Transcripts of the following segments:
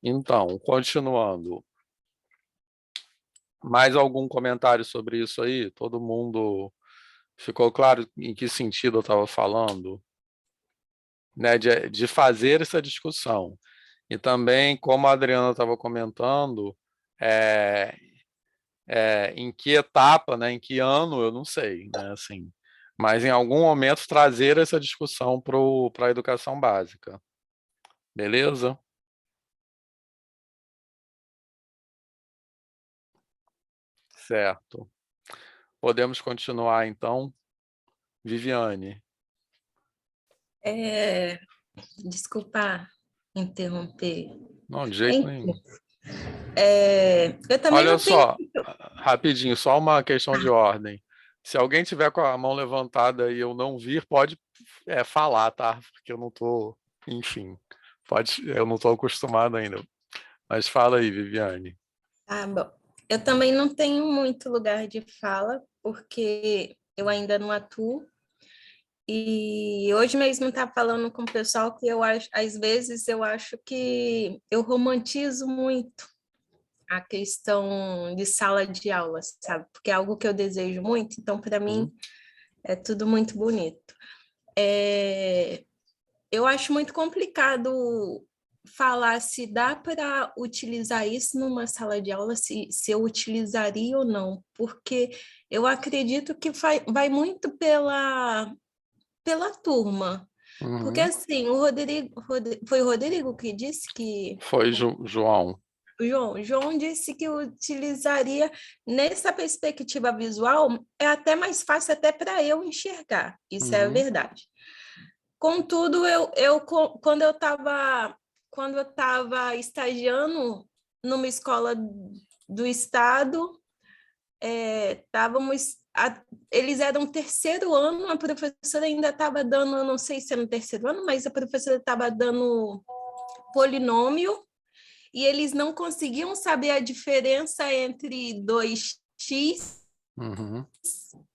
Então, continuando. Mais algum comentário sobre isso aí? Todo mundo ficou claro em que sentido eu estava falando, né? De fazer essa discussão. E também, como a Adriana estava comentando, é, em que etapa, né? Em que ano, eu não sei, né? Assim, mas em algum momento trazer essa discussão para a educação básica. Beleza? Certo. Podemos continuar então, Viviane. É, desculpa interromper. Não, de jeito nenhum. Enfim, eu também Olha não tenho só, rapidinho, só uma questão de ordem. Se alguém tiver com a mão levantada e eu não vir, pode falar, tá? Porque eu não tô, enfim, pode, eu não tô acostumado ainda. Mas fala aí, Viviane. Ah, bom. Eu também não tenho muito lugar de fala, porque eu ainda não atuo. E hoje mesmo eu estava falando com o pessoal que eu acho, às vezes eu acho que eu romantizo muito a questão de sala de aula, sabe? Porque é algo que eu desejo muito, então para mim Hum, é tudo muito bonito. É, eu acho muito complicado falar se dá para utilizar isso numa sala de aula, se eu utilizaria ou não, porque eu acredito que vai muito pela turma. Porque uhum. assim, foi o Rodrigo que disse que Foi, João. o João disse que utilizaria nessa perspectiva visual, é até mais fácil até para eu enxergar, isso é a Uhum, verdade. Contudo, quando eu estava estagiando numa escola do estado, estávamos eles eram terceiro ano, a professora ainda estava dando, eu não sei se era no terceiro ano, mas a professora estava dando polinômio e eles não conseguiam saber a diferença entre 2x uhum,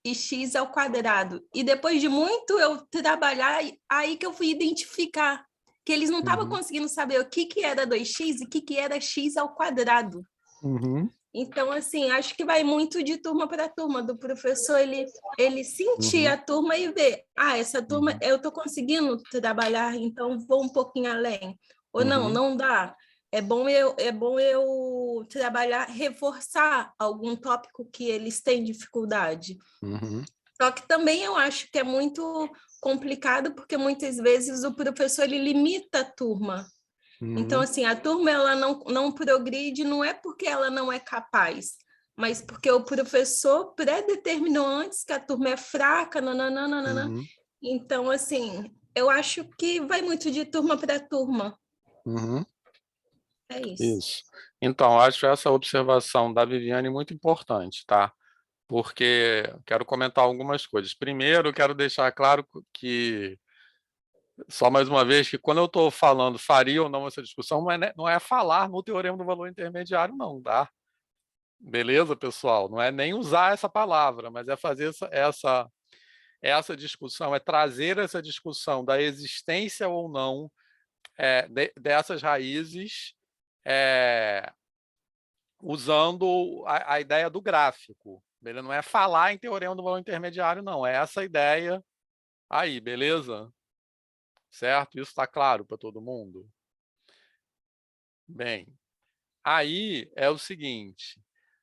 e x ao quadrado. E depois de muito eu trabalhar, aí que eu fui identificar que eles não estavam uhum, conseguindo saber o que era 2x e o que era x ao quadrado. uhum, Então, assim, acho que vai muito de turma para turma, do professor ele sentir uhum, a turma e ver, essa turma uhum, eu estou conseguindo trabalhar, então vou um pouquinho além. Ou não, uhum, não dá. É bom eu trabalhar, reforçar algum tópico que eles têm dificuldade. uhum, Só que também eu acho que é muito complicado, porque muitas vezes o professor ele limita a turma. Então, uhum, assim, a turma ela não progride, não é porque ela não é capaz, mas porque o professor predeterminou antes que a turma é fraca, nananana. uhum, Então, assim, eu acho que vai muito de turma para turma. uhum. É isso. Isso. Então, acho essa observação da Viviane muito importante, tá? Porque quero comentar algumas coisas. Primeiro, quero deixar claro que, só mais uma vez, que quando eu estou falando faria ou não essa discussão, não é falar no teorema do valor intermediário, não, tá? Beleza, pessoal? Não é nem usar essa palavra, mas é fazer essa discussão, é trazer essa discussão da existência ou não dessas raízes, é, usando a ideia do gráfico. Beleza? Não é falar em teorema do valor intermediário, não. É essa ideia aí, beleza? Certo? Isso está claro para todo mundo? Bem, aí é o seguinte: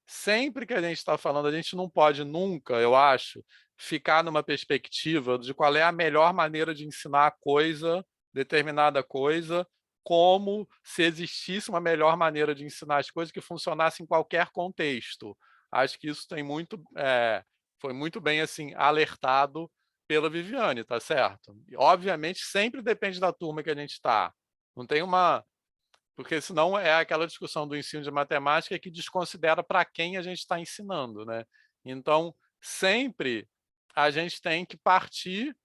sempre que a gente está falando, a gente não pode nunca, eu acho, ficar numa perspectiva de qual é a melhor maneira de ensinar a coisa, determinada coisa, como se existisse uma melhor maneira de ensinar as coisas que funcionasse em qualquer contexto. Acho que isso foi muito bem assim alertado pela Viviane, tá certo? E, obviamente, sempre depende da turma que a gente está. Não tem uma, porque senão é aquela discussão do ensino de matemática que desconsidera para quem a gente está ensinando, né? Então, sempre a gente tem que partir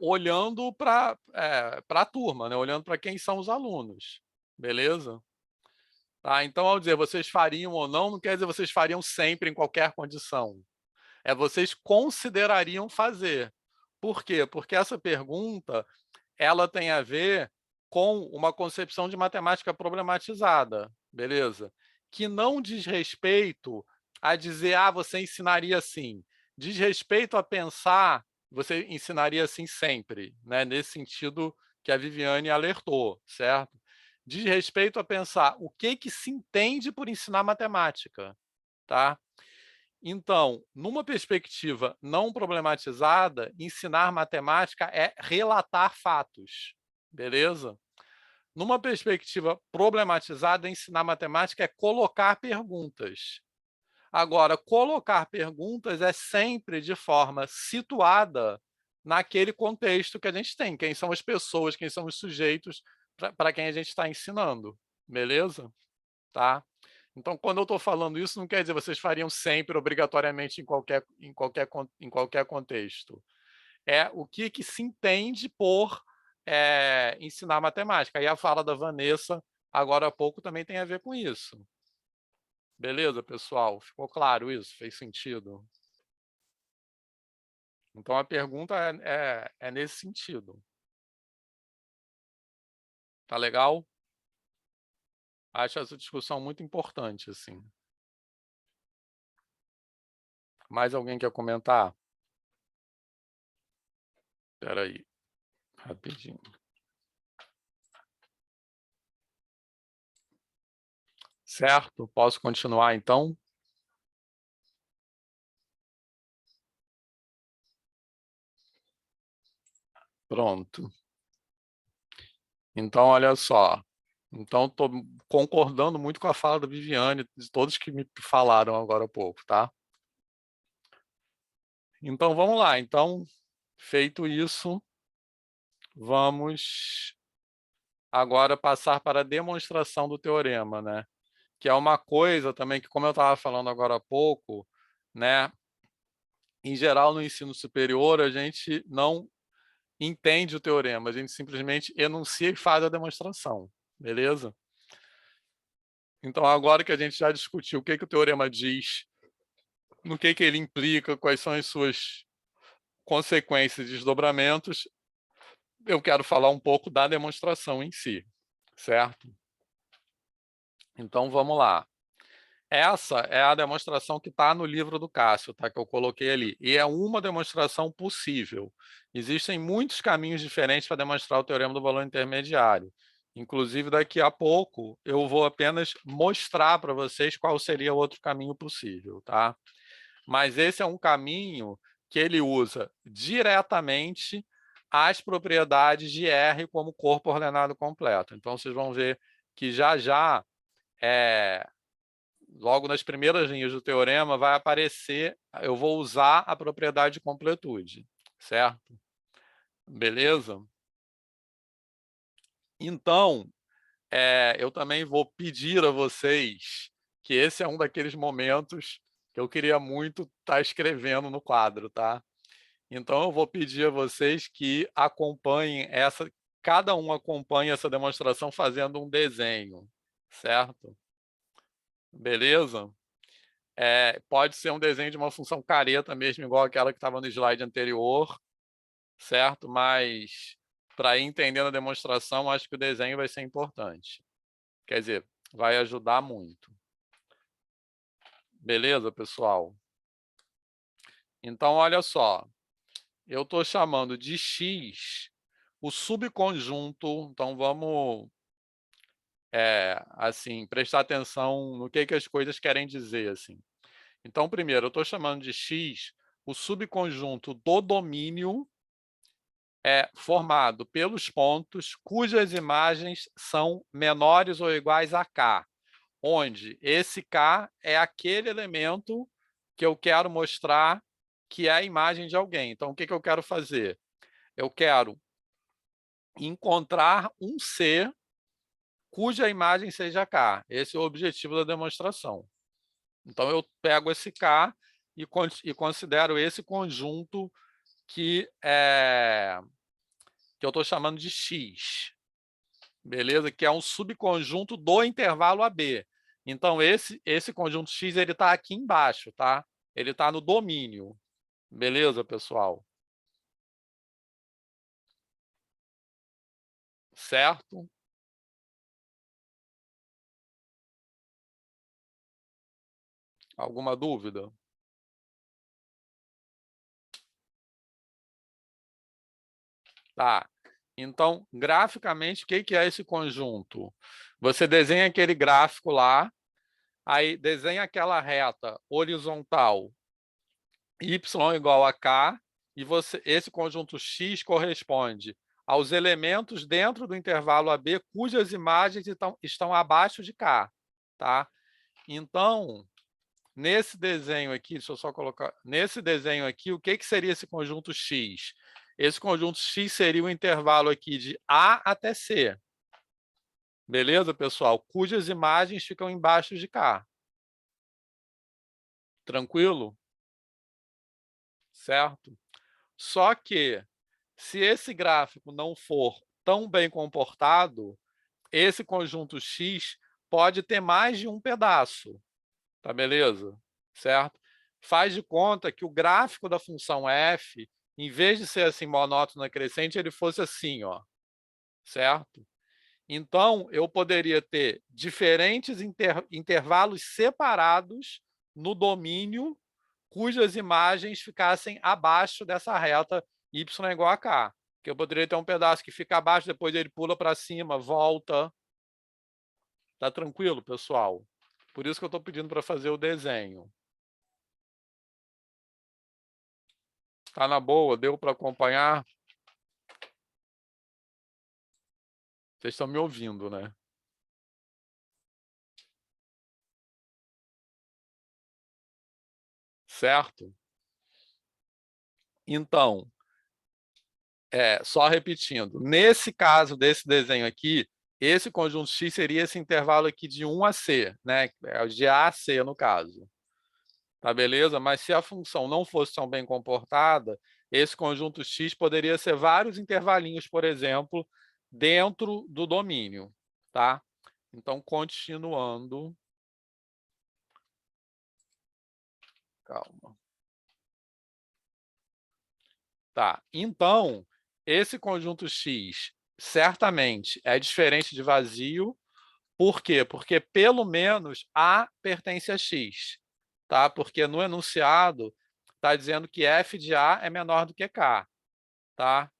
olhando para a turma, né? Olhando para quem são os alunos, beleza? Tá? Então, ao dizer vocês fariam ou não, não quer dizer vocês fariam sempre em qualquer condição. É vocês considerariam fazer. Por quê? Porque essa pergunta ela tem a ver com uma concepção de matemática problematizada, beleza? Que não diz respeito a dizer, você ensinaria assim. Diz respeito a pensar, você ensinaria assim sempre, né? Nesse sentido que a Viviane alertou, certo? Diz respeito a pensar o que se entende por ensinar matemática, tá? Então, numa perspectiva não problematizada, ensinar matemática é relatar fatos, beleza? Numa perspectiva problematizada, ensinar matemática é colocar perguntas. Agora, colocar perguntas é sempre de forma situada naquele contexto que a gente tem. Quem são as pessoas, quem são os sujeitos para quem a gente está ensinando, beleza? Tá? Então, quando eu estou falando isso, não quer dizer que vocês fariam sempre, obrigatoriamente, em qualquer contexto. É o que se entende por ensinar matemática. Aí a fala da Vanessa, agora há pouco, também tem a ver com isso. Beleza, pessoal? Ficou claro isso? Fez sentido? Então, a pergunta é nesse sentido. Tá legal? Acho essa discussão muito importante, assim. Mais alguém quer comentar? Espera aí, rapidinho. Certo? Posso continuar, então? Pronto. Então, olha só. Então, estou concordando muito com a fala da Viviane, de todos que me falaram agora há pouco, tá? Então, vamos lá. Então, feito isso, vamos agora passar para a demonstração do teorema, né? Que é uma coisa também que, como eu estava falando agora há pouco, né? Em geral, no ensino superior, a gente não entende o teorema, a gente simplesmente enuncia e faz a demonstração, beleza? Então, agora que a gente já discutiu o que o teorema diz, no que ele implica, quais são as suas consequências e desdobramentos, eu quero falar um pouco da demonstração em si, certo? Então, vamos lá. Essa é a demonstração que está no livro do Cássio, tá? Que eu coloquei ali. E é uma demonstração possível. Existem muitos caminhos diferentes para demonstrar o teorema do valor intermediário. Inclusive, daqui a pouco, eu vou apenas mostrar para vocês qual seria o outro caminho possível, tá? Mas esse é um caminho que ele usa diretamente as propriedades de R como corpo ordenado completo. Então, vocês vão ver que já logo nas primeiras linhas do teorema vai aparecer, eu vou usar a propriedade de completude, certo? Beleza? Então, eu também vou pedir a vocês que esse é um daqueles momentos que eu queria muito estar escrevendo no quadro, tá? Então, eu vou pedir a vocês que acompanhem cada um acompanhe essa demonstração fazendo um desenho, certo? Beleza? Pode ser um desenho de uma função careta mesmo, igual aquela que estava no slide anterior, certo? Mas, para ir entendendo a demonstração, acho que o desenho vai ser importante. Quer dizer, vai ajudar muito. Beleza, pessoal? Então, olha só. Eu estou chamando de X o subconjunto. Então, vamos assim, prestar atenção no que as coisas querem dizer. Assim. Então, primeiro, eu estou chamando de X o subconjunto do domínio formado pelos pontos cujas imagens são menores ou iguais a K, onde esse K é aquele elemento que eu quero mostrar que é a imagem de alguém. Então, o que eu quero fazer? Eu quero encontrar um C cuja imagem seja K. Esse é o objetivo da demonstração. Então, eu pego esse K e considero esse conjunto que eu estou chamando de X, beleza? Que é um subconjunto do intervalo AB. Então, esse conjunto X está aqui embaixo, tá? Ele está no domínio. Beleza, pessoal? certo? Alguma dúvida? Tá. Então, graficamente, o que é esse conjunto? Você desenha aquele gráfico lá, aí desenha aquela reta horizontal y igual a k, e esse conjunto x corresponde aos elementos dentro do intervalo AB cujas imagens estão abaixo de k, tá? Então, nesse desenho aqui, deixa eu só colocar, nesse desenho aqui, o que seria esse conjunto x? Esse conjunto x seria o intervalo aqui de A até C. Beleza, pessoal? Cujas imagens ficam embaixo de K. Tranquilo? Certo? Só que, se esse gráfico não for tão bem comportado, esse conjunto X pode ter mais de um pedaço. Tá beleza? Certo? Faz de conta que o gráfico da função f, em vez de ser assim monótono crescente, ele fosse assim, ó. Certo? Então, eu poderia ter diferentes intervalos separados no domínio, cujas imagens ficassem abaixo dessa reta y igual a k. Que eu poderia ter um pedaço que fica abaixo, depois ele pula para cima, volta. Tá tranquilo, pessoal? Por isso que eu estou pedindo para fazer o desenho. Tá na boa? Deu para acompanhar? Vocês estão me ouvindo, né? Certo? Então, só repetindo, nesse caso desse desenho aqui, esse conjunto X seria esse intervalo aqui de 1 a C, né? De A a C, no caso. Tá beleza? Mas se a função não fosse tão bem comportada, esse conjunto X poderia ser vários intervalinhos, por exemplo, dentro do domínio, tá? Então, continuando. Calma. Tá, então, esse conjunto X certamente é diferente de vazio. Por quê? Porque pelo menos A pertence a X, tá? Porque no enunciado está dizendo que f de A é menor do que K, tá?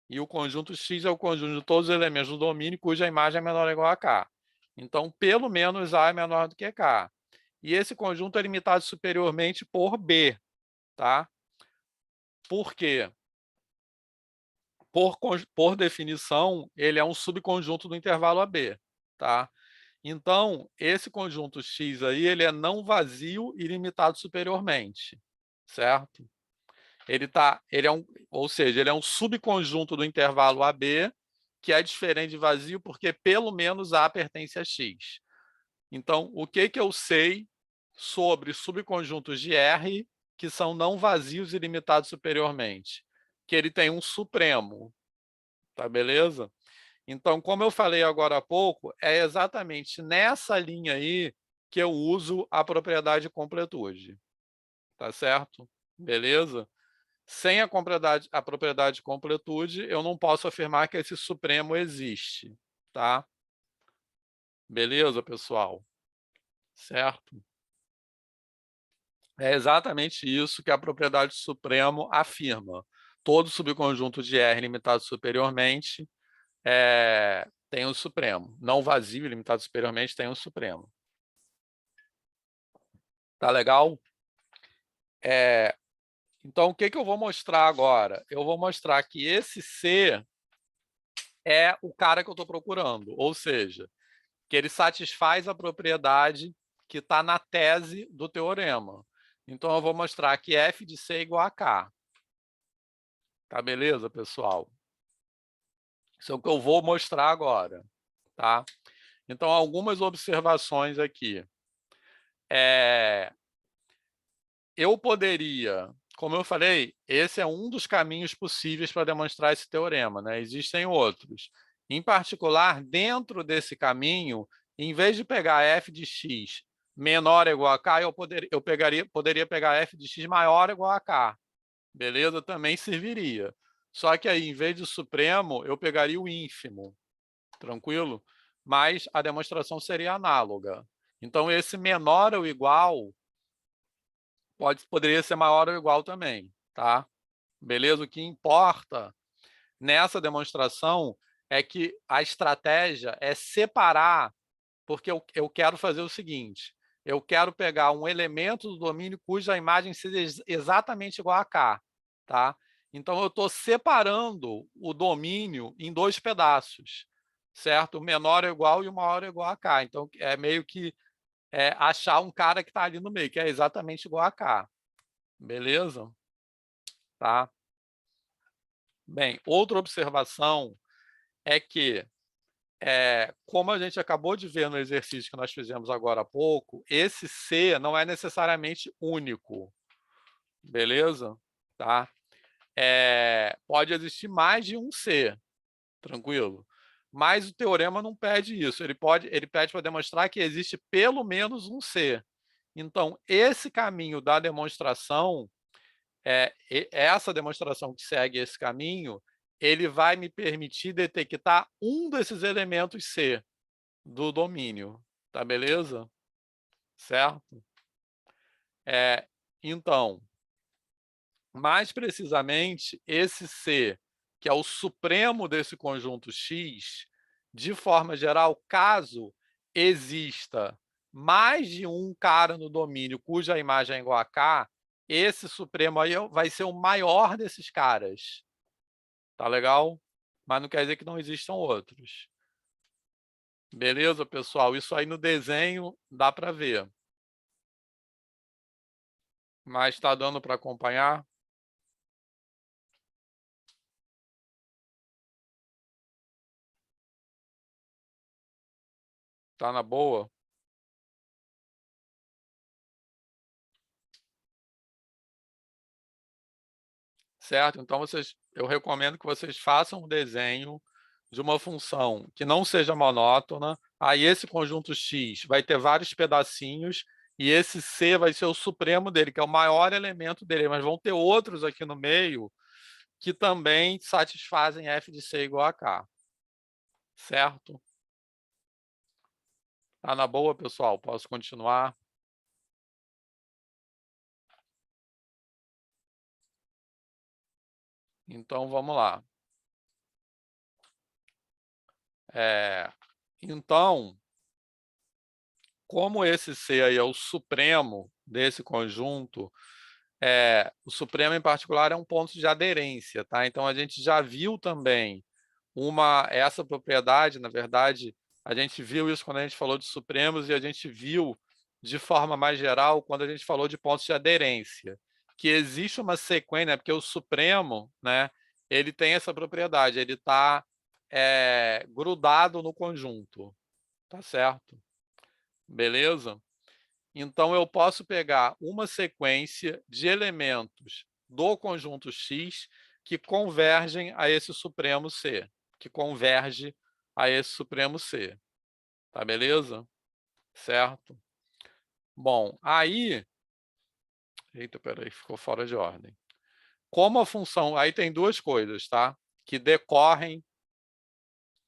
E o conjunto X é o conjunto de todos os elementos do domínio cuja imagem é menor ou igual a K. Então, pelo menos A é menor do que K. E esse conjunto é limitado superiormente por B, tá? Por quê? Por definição, ele é um subconjunto do intervalo AB, tá? Então, esse conjunto X aí, ele é não vazio e limitado superiormente, certo? Ou seja, ele é um subconjunto do intervalo AB, que é diferente de vazio porque pelo menos A pertence a X. Então, o que eu sei sobre subconjuntos de R que são não vazios e limitados superiormente? Que ele tem um supremo, tá beleza? Então, como eu falei agora há pouco, é exatamente nessa linha aí que eu uso a propriedade completude. Tá certo? Beleza? Sem a propriedade completude, eu não posso afirmar que esse supremo existe. Tá? Beleza, pessoal? Certo? É exatamente isso que a propriedade supremo afirma. Todo subconjunto de R limitado superiormente tem um supremo. Não vazio limitado superiormente tem um supremo. Tá legal? Então, o que eu vou mostrar agora? Eu vou mostrar que esse C é o cara que eu estou procurando, ou seja, que ele satisfaz a propriedade que está na tese do teorema. Então, eu vou mostrar que f de C é igual a K. Tá beleza, pessoal? Isso é o que eu vou mostrar agora. Tá? Então, algumas observações aqui. Eu poderia, como eu falei, esse é um dos caminhos possíveis para demonstrar esse teorema, né? Existem outros. Em particular, dentro desse caminho, em vez de pegar f de x menor ou igual a k, poderia pegar f de x maior ou igual a k. Beleza? Também serviria. Só que aí, em vez do supremo, eu pegaria o ínfimo. Tranquilo? Mas a demonstração seria análoga. Então, esse menor ou igual poderia ser maior ou igual também, tá? Beleza? O que importa nessa demonstração é que a estratégia é separar, porque eu quero fazer o seguinte, eu quero pegar um elemento do domínio cuja imagem seja exatamente igual a K, tá? Então, eu estou separando o domínio em dois pedaços, certo? O menor é igual e o maior é igual a K. Então, é meio que achar um cara que está ali no meio, que é exatamente igual a K. Beleza? Tá? Bem, outra observação é que, como a gente acabou de ver no exercício que nós fizemos agora há pouco, esse C não é necessariamente único, beleza? Tá? Pode existir mais de um C, tranquilo? Mas o teorema não pede isso, ele pede para demonstrar que existe pelo menos um C. Então, esse caminho da demonstração, essa demonstração que segue esse caminho, ele vai me permitir detectar um desses elementos C do domínio, tá beleza? Certo? Então, mais precisamente, esse C, que é o supremo desse conjunto X, de forma geral, caso exista mais de um cara no domínio cuja imagem é igual a K, esse supremo aí vai ser o maior desses caras. Tá legal? Mas não quer dizer que não existam outros. Beleza, pessoal? Isso aí no desenho dá para ver. Mas está dando para acompanhar? Tá na boa? Certo? Então, eu recomendo que vocês façam um desenho de uma função que não seja monótona. Aí esse conjunto X vai ter vários pedacinhos e esse C vai ser o supremo dele, que é o maior elemento dele, mas vão ter outros aqui no meio que também satisfazem f de C igual a K. Certo? Tá na boa, pessoal? Posso continuar? Então, vamos lá. Então, como esse C aí é o supremo desse conjunto, o supremo em particular é um ponto de aderência, tá? Então, a gente já viu também essa propriedade, na verdade, a gente viu isso quando a gente falou de supremos e a gente viu de forma mais geral quando a gente falou de pontos de aderência, que existe uma sequência, né, porque o supremo, né, ele tem essa propriedade, ele está grudado no conjunto, tá certo? Beleza? Então, eu posso pegar uma sequência de elementos do conjunto X que convergem a esse supremo C, que converge a esse supremo C. Tá beleza? Certo? Bom, aí... Eita, peraí, ficou fora de ordem. Como a função... Aí tem duas coisas, tá? Que decorrem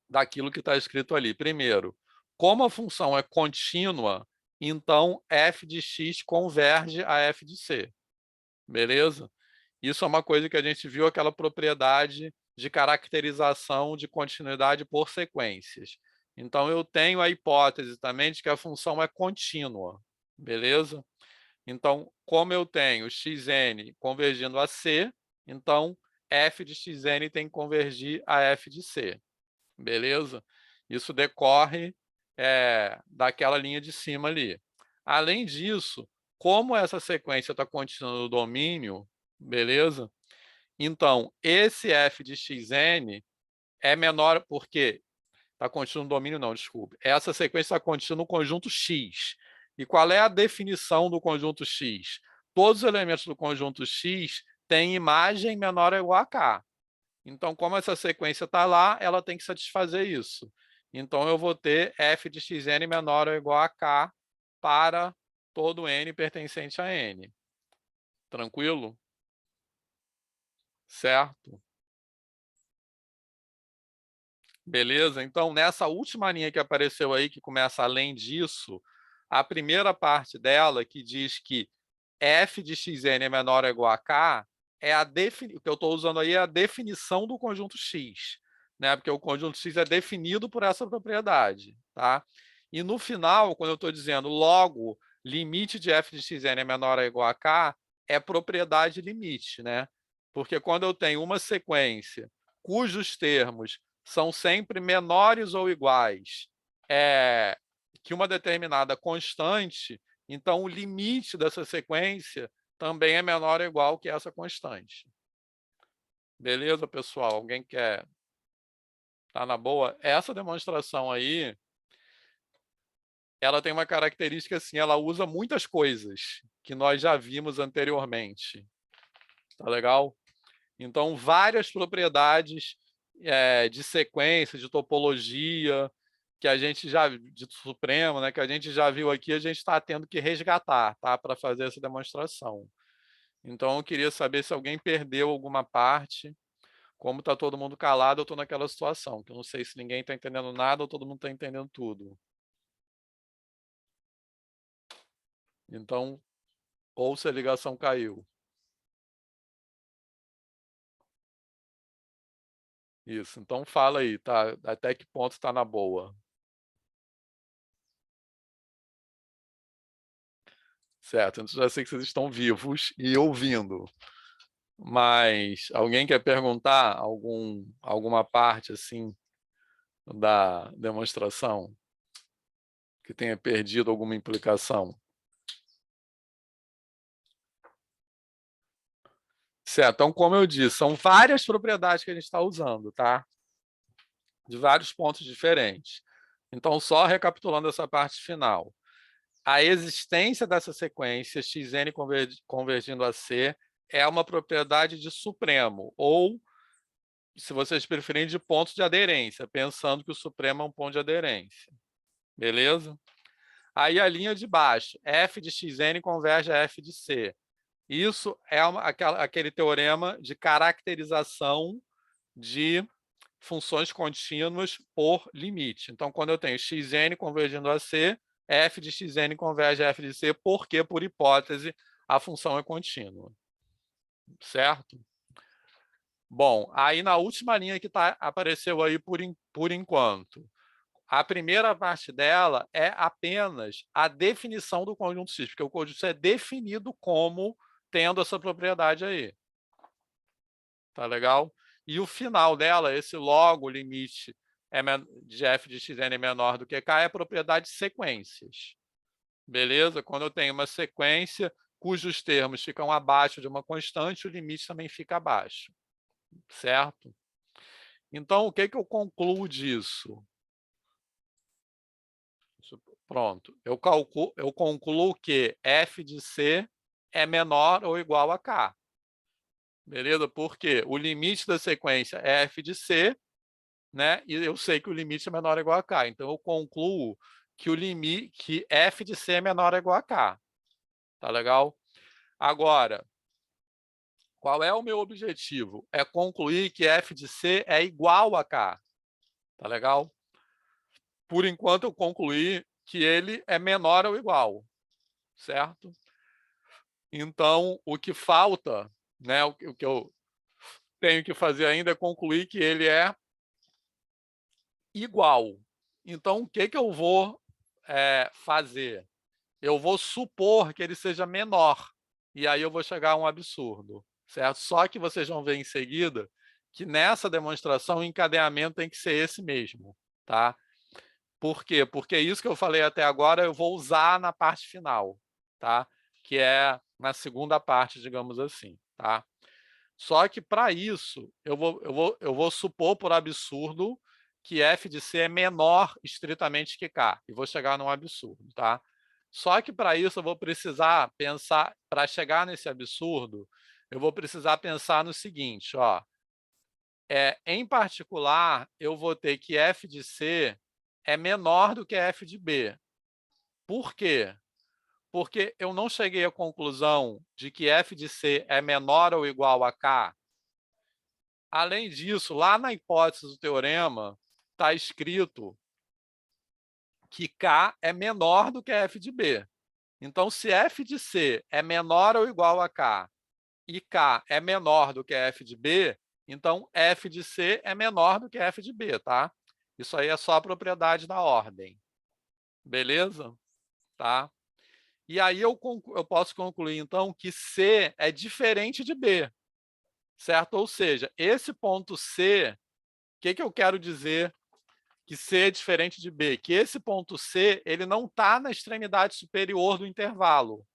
daquilo que está escrito ali. Primeiro, como a função é contínua, então f de x converge a f de c. Beleza? Isso é uma coisa que a gente viu, aquela propriedade de caracterização de continuidade por sequências. Então, eu tenho a hipótese também de que a função é contínua. Beleza? Então, como eu tenho xn convergindo a c, então f de xn tem que convergir a f de c. Beleza? Isso decorre daquela linha de cima ali. Além disso, como essa sequência está contínua no domínio, beleza? Então, esse f de xn é menor porque está contínuo no domínio, não, desculpe. Essa sequência está contínua no conjunto X. E qual é a definição do conjunto X? Todos os elementos do conjunto X têm imagem menor ou igual a K. Então, como essa sequência está lá, ela tem que satisfazer isso. Então, eu vou ter f de xn menor ou igual a k para todo n pertencente a n. Tranquilo? Certo? Beleza? Então, nessa última linha que apareceu aí, que começa além disso, a primeira parte dela, que diz que f de xn é menor ou igual a k, o que eu estou usando aí é a definição do conjunto x, né? Porque o conjunto x é definido por essa propriedade, tá? E no final, quando eu estou dizendo logo limite de f de xn é menor ou igual a k, é propriedade limite, né? Porque quando eu tenho uma sequência cujos termos são sempre menores ou iguais que uma determinada constante, então o limite dessa sequência também é menor ou igual que essa constante. Beleza, pessoal? Alguém quer? Tá na boa? Essa demonstração aí, ela tem uma característica assim, ela usa muitas coisas que nós já vimos anteriormente. Tá legal? Então, várias propriedades de sequência, de topologia, que a gente já, de supremo, né, que a gente já viu aqui, a gente está tendo que resgatar, tá, para fazer essa demonstração. Então, eu queria saber se alguém perdeu alguma parte. Como está todo mundo calado, eu estou naquela situação, que eu não sei se ninguém está entendendo nada ou todo mundo está entendendo tudo. Então, ou se a ligação caiu. Isso, então fala aí, tá? Até que ponto está na boa? Certo, então já sei que vocês estão vivos e ouvindo. Mas alguém quer perguntar alguma parte assim da demonstração que tenha perdido alguma implicação? Certo, então como eu disse, são várias propriedades que a gente está usando, tá? De vários pontos diferentes. Então, só recapitulando essa parte final. A existência dessa sequência xn convergindo a C é uma propriedade de supremo, ou, se vocês preferirem, de ponto de aderência, pensando que o supremo é um ponto de aderência. Beleza? Aí a linha de baixo, f de xn converge a f de C. Isso é aquele teorema de caracterização de funções contínuas por limite. Então, quando eu tenho xn convergindo a C, f de xn converge a f de C, porque, por hipótese, a função é contínua. Certo? Bom, aí na última linha que apareceu aí por enquanto, a primeira parte dela é apenas a definição do conjunto X, porque o conjunto X é definido como tendo essa propriedade aí. Tá legal? E o final dela, esse logo limite de f de xn é menor do que k, é propriedade de sequências. Beleza? Quando eu tenho uma sequência cujos termos ficam abaixo de uma constante, o limite também fica abaixo. Certo? Então, o que eu concluo disso? Pronto. Eu concluo que f de c é menor ou igual a k. Beleza? Porque o limite da sequência é f de c, né? E eu sei que o limite é menor ou igual a k. Então, eu concluo que que f de c é menor ou igual a k. Tá legal? Agora, qual é o meu objetivo? É concluir que f de c é igual a k. Tá legal? Por enquanto, eu concluí que ele é menor ou igual. Certo? Então, o que falta, né? O que eu tenho que fazer ainda é concluir que ele é igual. Então, o que eu vou fazer? Eu vou supor que ele seja menor, e aí eu vou chegar a um absurdo, certo? Só que vocês vão ver em seguida que nessa demonstração o encadeamento tem que ser esse mesmo, tá? Por quê? Porque isso que eu falei até agora eu vou usar na parte final, tá? Que é na segunda parte, digamos assim, tá? Só que para isso eu vou supor por absurdo que f de c é menor estritamente que k, e vou chegar num absurdo, tá? Só que para isso eu vou precisar pensar, para chegar nesse absurdo, eu vou precisar pensar no seguinte, ó. Em particular, eu vou ter que f de c é menor do que f de b. Por quê? Porque eu não cheguei à conclusão de que f de c é menor ou igual a k. Além disso, lá na hipótese do teorema, está escrito que K é menor do que F de B. Então, se F de C é menor ou igual a K e K é menor do que F de B, então F de C é menor do que F de B, tá? Isso aí é só a propriedade da ordem. Beleza? Tá? E aí eu posso concluir, então, que C é diferente de B, certo? Ou seja, esse ponto C, o que eu quero dizer que C é diferente de B? Que esse ponto C, ele não está na extremidade superior do intervalo.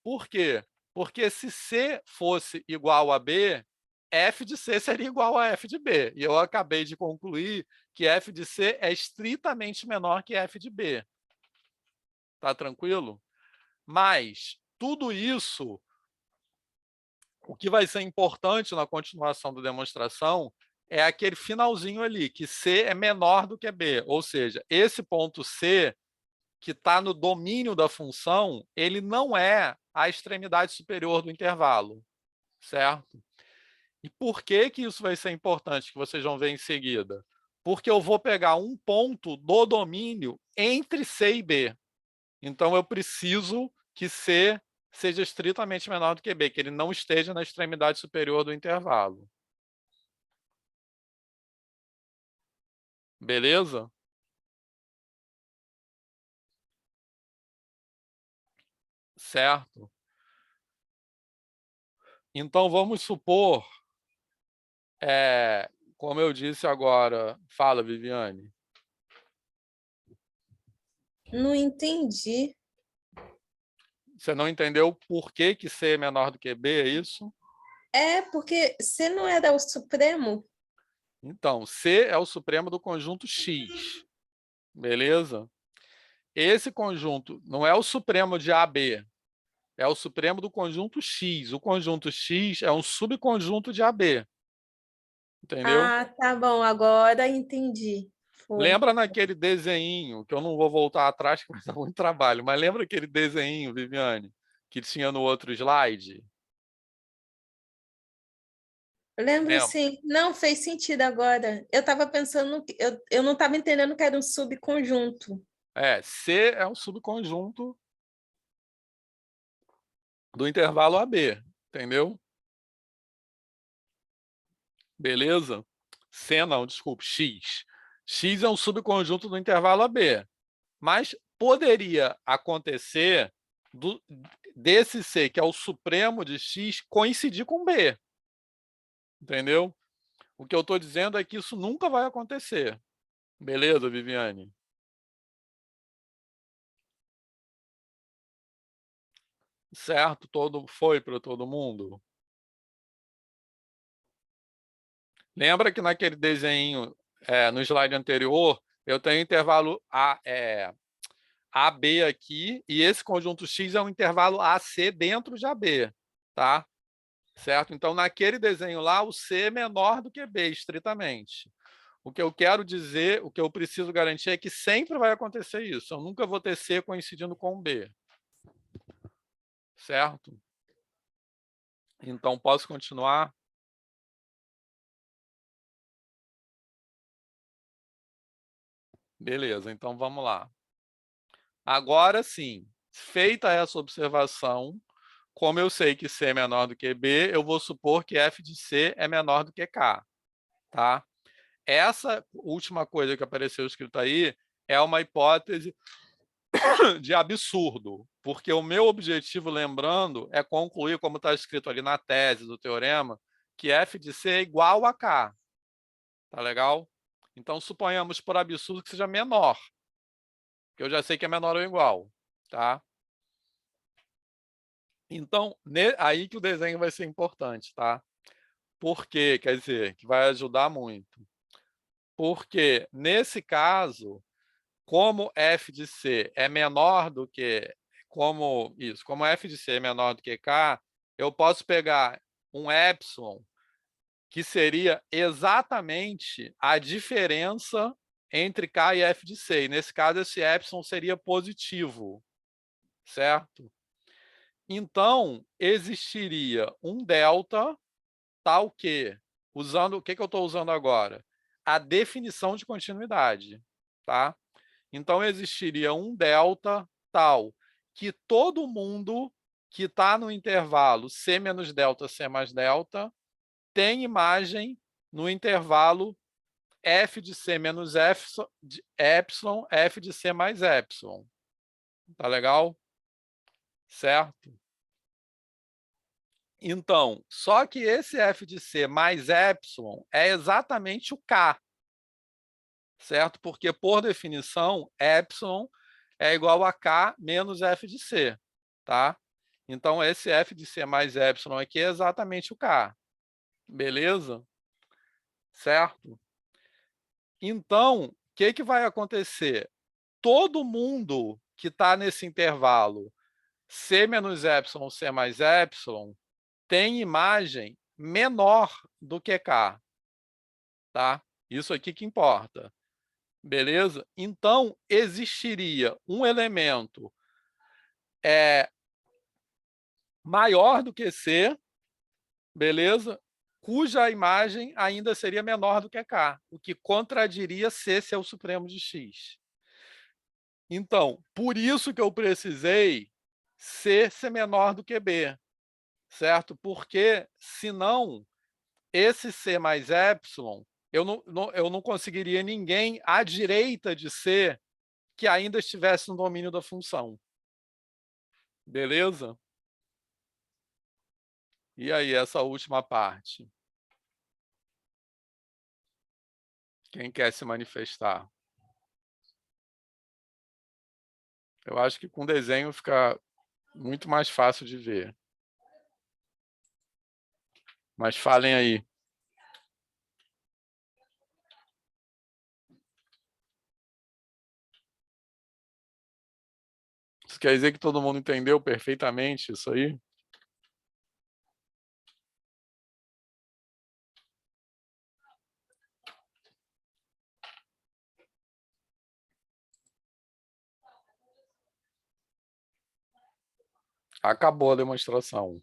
Por quê? Porque se C fosse igual a B, F de C seria igual a F de B. E eu acabei de concluir que F de C é estritamente menor que F de B. Tá tranquilo? Mas tudo isso, o que vai ser importante na continuação da demonstração é aquele finalzinho ali, que C é menor do que B. Ou seja, esse ponto C, que está no domínio da função, ele não é a extremidade superior do intervalo, certo? E por que isso vai ser importante, que vocês vão ver em seguida? Porque eu vou pegar um ponto do domínio entre C e B. Então, eu preciso que C seja estritamente menor do que B, que ele não esteja na extremidade superior do intervalo. Beleza? Certo. Então, vamos supor, como eu disse agora, fala, Viviane. Não entendi. Você não entendeu por que C é menor do que B, é isso? É, porque você não era o Supremo? Então, C é o supremo do conjunto X, beleza? Esse conjunto não é o supremo de AB, é o supremo do conjunto X. O conjunto X é um subconjunto de AB, entendeu? Ah, tá bom, agora entendi. Foi. Lembra naquele desenho, que eu não vou voltar atrás, que vai dar muito trabalho, mas lembra aquele desenho, Viviane, que tinha no outro slide? Lembro Lembra? sim. Não, fez sentido agora. Eu estava pensando, eu não estava entendendo que era um subconjunto. C é um subconjunto do intervalo AB, entendeu? Beleza? C não, desculpe, X. X é um subconjunto do intervalo AB. Mas poderia acontecer desse C, que é o supremo de X, coincidir com B. Entendeu? O que eu estou dizendo é que isso nunca vai acontecer. Beleza, Viviane? Certo? Foi para todo mundo? Lembra que naquele desenho, no slide anterior, eu tenho intervalo AB aqui, e esse conjunto X é um intervalo AC dentro de AB, tá? Certo? Então, naquele desenho lá, o C é menor do que B, estritamente. O que eu quero dizer, o que eu preciso garantir é que sempre vai acontecer isso. Eu nunca vou ter C coincidindo com B. Certo? Então, posso continuar? Beleza, então vamos lá. Agora sim, feita essa observação, como eu sei que C é menor do que B, eu vou supor que F de C é menor do que K. Tá? Essa última coisa que apareceu escrito aí é uma hipótese de absurdo, porque o meu objetivo, lembrando, é concluir, como está escrito ali na tese do teorema, que F de C é igual a K. Tá legal? Então, suponhamos por absurdo que seja menor, que eu já sei que é menor ou igual. Tá? Então, aí que o desenho vai ser importante, tá? Por quê? Quer dizer, que vai ajudar muito. Porque, nesse caso, como F de C é menor do que, como F de C é menor do que K, eu posso pegar um epsilon, que seria exatamente a diferença entre K e F de C. E nesse caso, esse epsilon seria positivo, certo? Então, existiria um delta tal que, usando, o que eu estou usando agora? a definição de continuidade, tá? Então, existiria um delta tal que todo mundo que está no intervalo C menos delta, C mais delta, tem imagem no intervalo F de C menos F de epsilon, F de C mais epsilon. Tá legal? Certo? Então, só que esse F de C mais epsilon é exatamente o K, certo? Porque, por definição, epsilon é igual a K menos F de C, tá? Então, esse F de C mais epsilon aqui é exatamente o K. Beleza? Certo? Então, o que vai acontecer? Todo mundo que está nesse intervalo C menos epsilon, C mais epsilon, tem imagem menor do que K, tá? Isso aqui que importa, beleza? Então, existiria um elemento maior do que C, beleza? Cuja imagem ainda seria menor do que K, o que contradiria C ser o supremo de X. Então, por isso que eu precisei C ser menor do que B, certo? Porque, senão, esse C mais epsilon, eu não conseguiria ninguém à direita de C que ainda estivesse no domínio da função. Beleza? E aí, essa última parte? Quem quer se manifestar? Eu acho que com desenho fica muito mais fácil de ver. Mas falem aí. Isso quer dizer que todo mundo entendeu perfeitamente isso aí? Acabou a demonstração.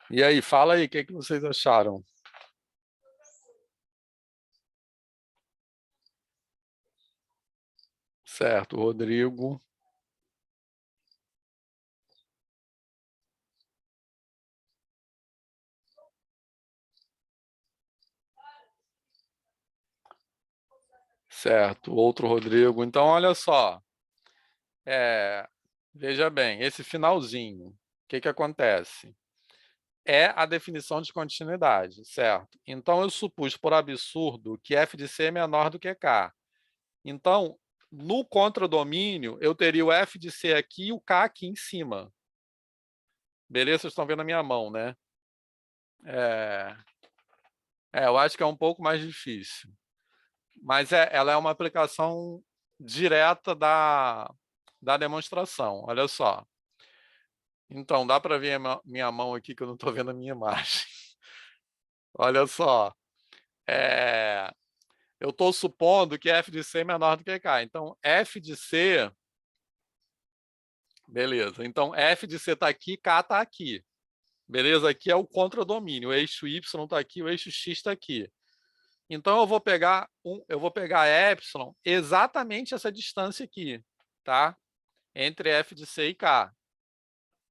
E aí, fala aí, o que vocês acharam? Certo, Rodrigo. Certo, outro Rodrigo. Então, olha só. Veja bem, esse finalzinho, o que acontece? É a definição de continuidade, certo? Então, eu supus por absurdo que f de c é menor do que k. Então, no contradomínio, eu teria o f de c aqui e o k aqui em cima. Beleza? Vocês estão vendo a minha mão, né? Eu acho que é um pouco mais difícil. Mas ela é uma aplicação direta da demonstração. Olha só. Então, dá para ver a minha mão aqui, que eu não estou vendo a minha imagem. Olha só. Eu estou supondo que f de c é menor do que k. Então, f de c... Beleza. Então, f de c está aqui, k está aqui. Beleza? Aqui é o contradomínio. O eixo y está aqui, o eixo x está aqui. Então, eu vou pegar epsilon exatamente essa distância aqui, tá? Entre f de c e k.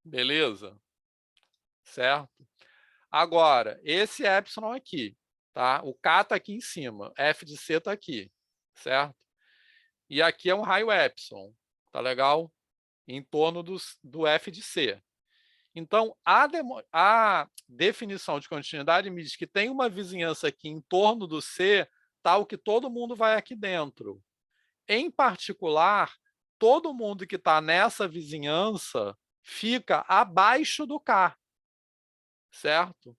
Beleza? Certo? Agora, esse epsilon aqui, tá? O k está aqui em cima, f de c está aqui, certo? E aqui é um raio epsilon, tá legal? Em torno do f de c. Então, a definição de continuidade me diz que tem uma vizinhança aqui em torno do C, tal que todo mundo vai aqui dentro. Em particular, todo mundo que está nessa vizinhança fica abaixo do K, certo?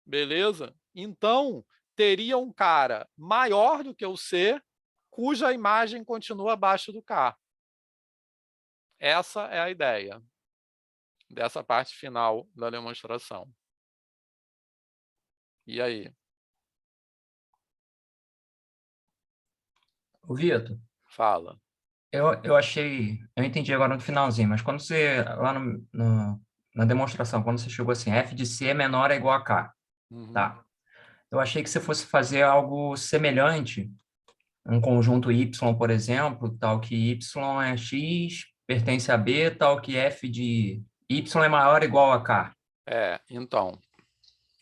Beleza? Então, teria um cara maior do que o C, cuja imagem continua abaixo do K. Essa é a ideia dessa parte final da demonstração. E aí? O Vitor, Fala. eu entendi agora no finalzinho, mas quando você, lá na demonstração, quando você chegou assim, f de c é menor ou igual a k, Uhum. tá? Eu achei que você fosse fazer algo semelhante, um conjunto y, por exemplo, tal que y é x, pertence a b, tal que f de y é maior ou igual a k. Então,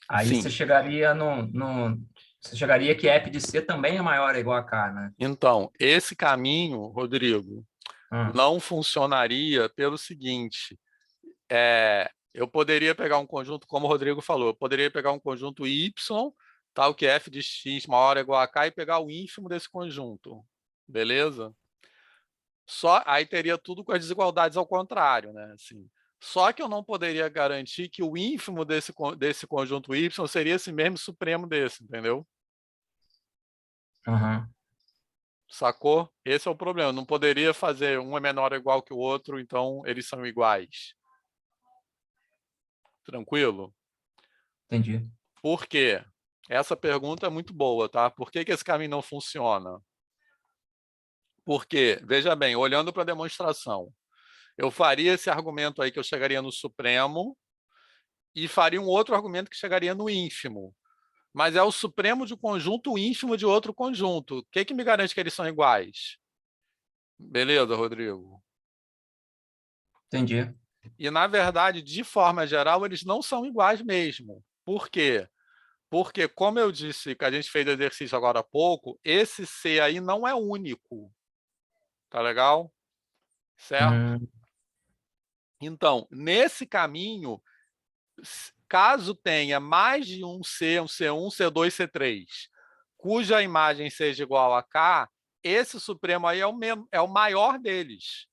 Aí você sim. chegaria você chegaria que f de c também é maior ou igual a k, né? Então, esse caminho, Rodrigo, Hum, não funcionaria pelo seguinte: eu poderia pegar um conjunto, como o Rodrigo falou, eu poderia pegar um conjunto y, tal que f de x maior ou igual a k, e pegar o ínfimo desse conjunto. Beleza? Só aí teria tudo com as desigualdades ao contrário, né? Assim, só que eu não poderia garantir que o ínfimo desse conjunto y seria esse mesmo supremo desse, entendeu? uhum, Sacou? Esse é o problema. Eu não poderia fazer um é menor ou igual que o outro, então eles são iguais. Tranquilo? entendi. Por quê? Essa pergunta é muito boa, tá? Por que esse caminho não funciona? Porque, veja bem, olhando para a demonstração, eu faria esse argumento aí que eu chegaria no supremo e faria um outro argumento que chegaria no ínfimo. Mas é o supremo de um conjunto ínfimo de outro conjunto. O que me garante que eles são iguais? Beleza, Rodrigo? Entendi. E, na verdade, de forma geral, eles não são iguais mesmo. Por quê? Porque, como eu disse, que a gente fez o exercício agora há pouco, esse C aí não é único. Tá legal? Certo? Hum, Então, nesse caminho, caso tenha mais de um C, um C1, C2, C3, cuja imagem seja igual a K, esse supremo aí é o maior deles.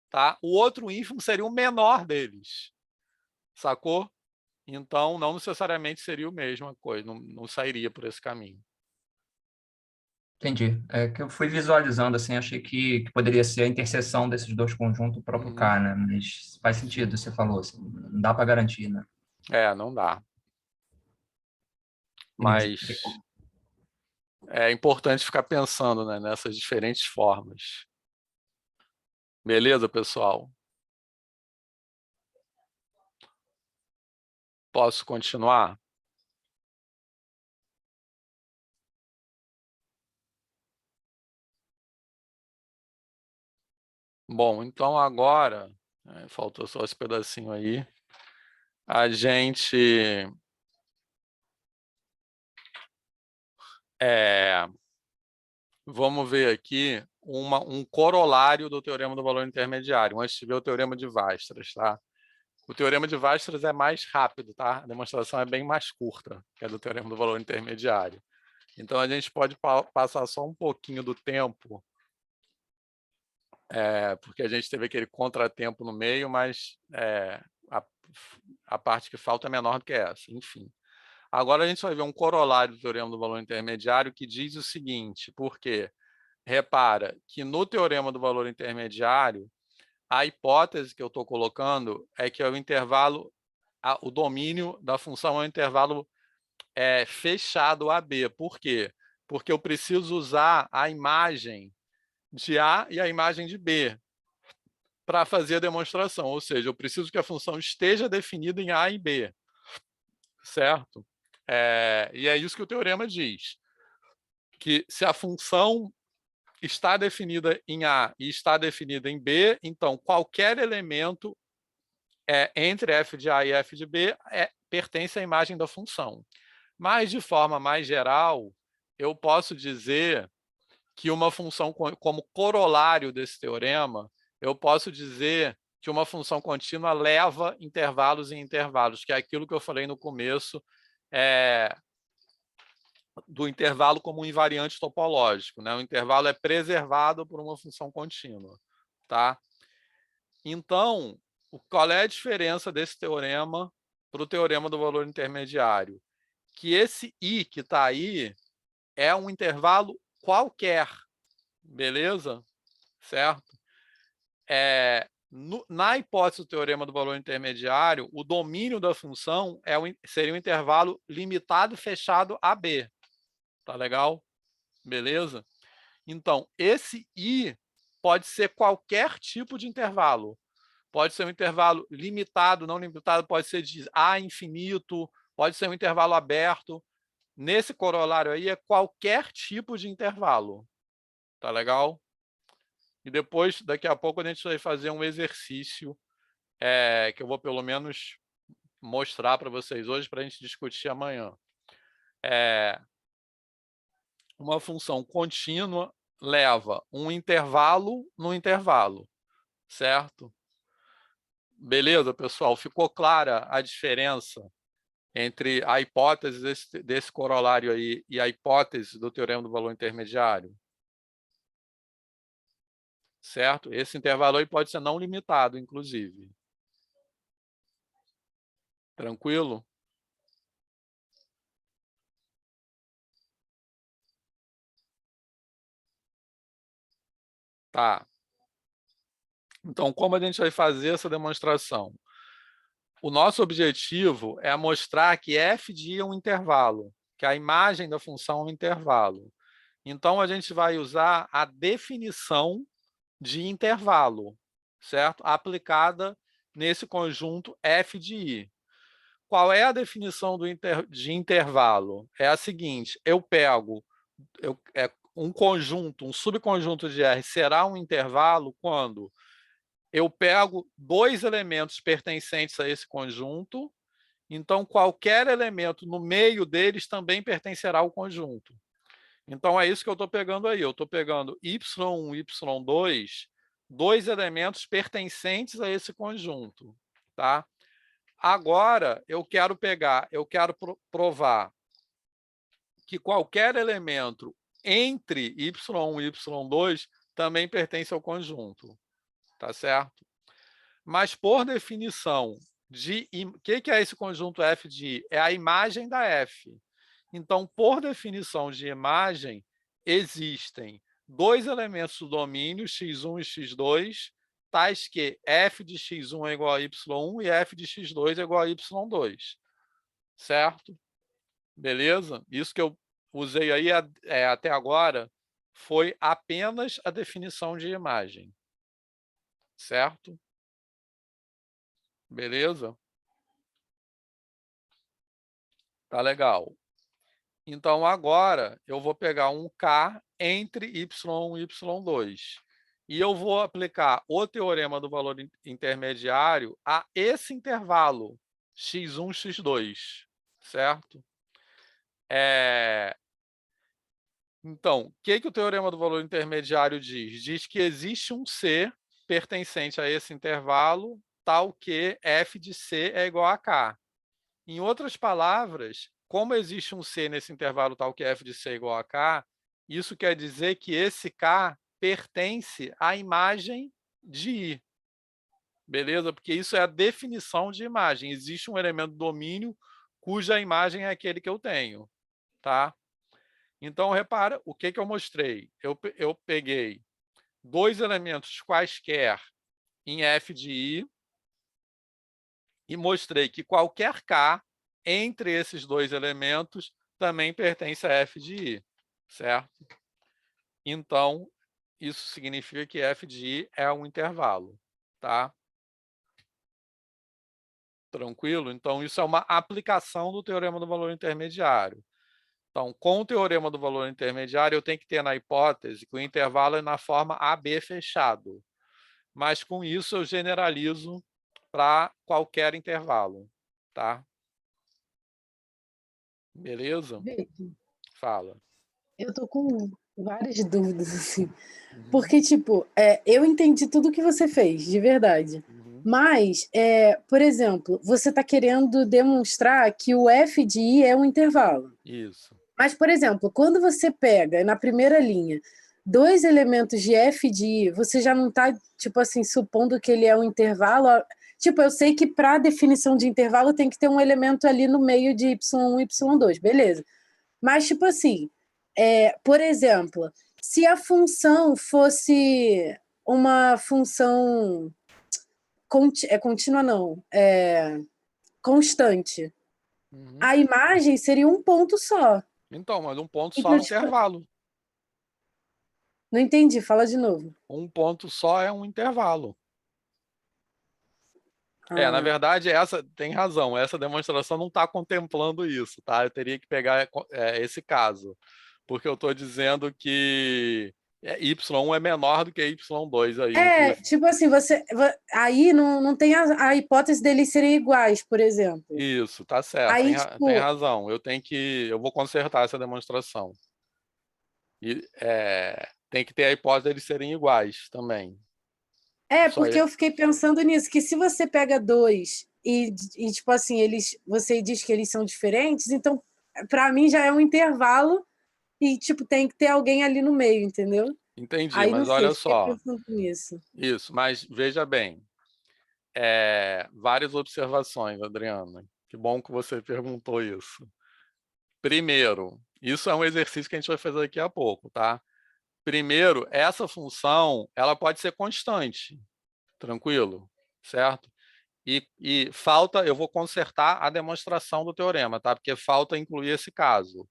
Tá? O outro ínfimo seria o menor deles. Sacou? Então, não necessariamente seria a mesma coisa, não sairia por esse caminho. entendi. É que eu fui visualizando assim, achei que poderia ser a interseção desses dois conjuntos, o próprio Uhum, K, né? Mas faz sentido, sim. você falou, assim, não dá para garantir, né? Não dá. Beleza. Mas é importante ficar pensando, né, nessas diferentes formas. Beleza, pessoal? Posso continuar? Bom, então agora, faltou só esse pedacinho aí, a gente vamos ver aqui um corolário do teorema do valor intermediário, antes de ver o teorema de Weierstrass, tá? O teorema de Weierstrass é mais rápido, tá? A demonstração é bem mais curta, que é do teorema do valor intermediário. Então, a gente pode passar só um pouquinho do tempo, porque a gente teve aquele contratempo no meio, mas a, a parte que falta é menor do que essa, enfim. Agora a gente vai ver um corolário do teorema do valor intermediário que diz o seguinte, porque repara que no teorema do valor intermediário, a hipótese que eu estou colocando é que é o intervalo, o domínio da função é um intervalo fechado AB. Por quê? Porque eu preciso usar a imagem de A e a imagem de B para fazer a demonstração, ou seja, eu preciso que a função esteja definida em A e B, certo? E é isso que o teorema diz, que se a função está definida em A e está definida em B, então qualquer elemento entre f de A e f de B pertence à imagem da função. Mas, de forma mais geral, eu posso dizer que uma função, como corolário desse teorema, eu posso dizer que uma função contínua leva intervalos em intervalos, que é aquilo que eu falei no começo do intervalo como um invariante topológico, né? O intervalo é preservado por uma função contínua, tá? Então, qual é a diferença desse teorema para o teorema do valor intermediário? Que esse I que está aí é um intervalo qualquer, beleza? Certo? Na hipótese do teorema do valor intermediário, o domínio da função seria um intervalo limitado fechado a B. Tá legal? Beleza? Então, esse I pode ser qualquer tipo de intervalo. pode ser um intervalo limitado, não limitado, pode ser de A infinito, pode ser um intervalo aberto. Nesse corolário aí é qualquer tipo de intervalo. Tá legal? E depois, daqui a pouco, a gente vai fazer um exercício que eu vou pelo menos mostrar para vocês hoje para a gente discutir amanhã. Uma função contínua leva um intervalo no intervalo, certo? Beleza, pessoal? Ficou clara a diferença entre a hipótese desse corolário aí e a hipótese do teorema do valor intermediário? Certo? Esse intervalo aí pode ser não limitado, inclusive. Tranquilo? Tá. Então, como a gente vai fazer essa demonstração? O nosso objetivo é mostrar que f de i é um intervalo, que a imagem da função é um intervalo. Então, a gente vai usar a definição de intervalo, certo? Aplicada nesse conjunto f de i. Qual é a definição de intervalo? É a seguinte, eu pego um conjunto, um subconjunto de R será um intervalo quando eu pego dois elementos pertencentes a esse conjunto, então qualquer elemento no meio deles também pertencerá ao conjunto. Então é isso que eu estou pegando aí. Eu estou pegando y1 e y2, dois elementos pertencentes a esse conjunto. Tá? Agora eu quero provar que qualquer elemento entre y1 e y2 também pertence ao conjunto. Tá certo? Mas, por definição, o que é esse conjunto f de I? É a imagem da f. Então, por definição de imagem, existem dois elementos do domínio, x1 e x2, tais que f de x1 é igual a y1 e f de x2 é igual a y2. Certo? Beleza? Isso que eu usei aí até agora foi apenas a definição de imagem. Certo? Beleza? Tá legal. Então, agora, eu vou pegar um K entre y1 e y2. E eu vou aplicar o teorema do valor intermediário a esse intervalo, x1, x2. Certo? Então, o que o teorema do valor intermediário diz? Diz que existe um C pertencente a esse intervalo, tal que f de C é igual a K. Em outras palavras, como existe um C nesse intervalo tal que f de C é igual a K, isso quer dizer que esse K pertence à imagem de I. Beleza? Porque isso é a definição de imagem. Existe um elemento do domínio cuja imagem é aquele que eu tenho. Tá? Então, repara, o que eu mostrei? Eu peguei dois elementos quaisquer em f de I e mostrei que qualquer K entre esses dois elementos também pertence a f de I, certo? Então, isso significa que f de I é um intervalo, tá? Tranquilo? Então, isso é uma aplicação do teorema do valor intermediário. Então, com o teorema do valor intermediário, eu tenho que ter na hipótese que o intervalo é na forma AB fechado. Mas, com isso, eu generalizo para qualquer intervalo, tá? Beleza? Vitor, Fala. eu tô com várias dúvidas, assim. Uhum. Porque, tipo, eu entendi tudo que você fez, de verdade. Uhum. Mas, por exemplo, você está querendo demonstrar que o f de i é um intervalo. Isso. Mas, por exemplo, quando você pega na primeira linha dois elementos de f de i, você já não está, tipo assim, supondo que ele é um intervalo. Tipo, eu sei que para a definição de intervalo tem que ter um elemento ali no meio de y1 e y2, beleza. Mas, tipo assim, por exemplo, se a função fosse uma função contínua, não, constante, Uhum. a imagem seria um ponto só. Então, mas um ponto só Então, é um tipo, intervalo. não entendi, fala de novo. Um ponto só é um intervalo. Na Ah, verdade, tem razão, essa demonstração não está contemplando isso, tá? Eu teria que pegar esse caso, porque eu estou dizendo que Y1 é menor do que Y2 aí, inclusive. tipo assim, aí não tem a hipótese deles serem iguais, por exemplo. Isso, tá certo, Aí, tem tipo, razão. Eu vou consertar essa demonstração. E tem que ter a hipótese deles serem iguais também. Só porque eu fiquei pensando nisso, que se você pega dois e tipo assim, você diz que eles são diferentes, então, para mim já é um intervalo e, tipo, tem que ter alguém ali no meio, entendeu? entendi, Aí, não mas sei, olha fiquei só. pensando nisso. Isso, mas veja bem, várias observações, Adriana. Que bom que você perguntou isso. Primeiro, isso é um exercício que a gente vai fazer daqui a pouco, tá? Primeiro, essa função, ela pode ser constante, tranquilo, certo? E falta, eu vou consertar a demonstração do teorema, tá? Porque falta incluir esse caso.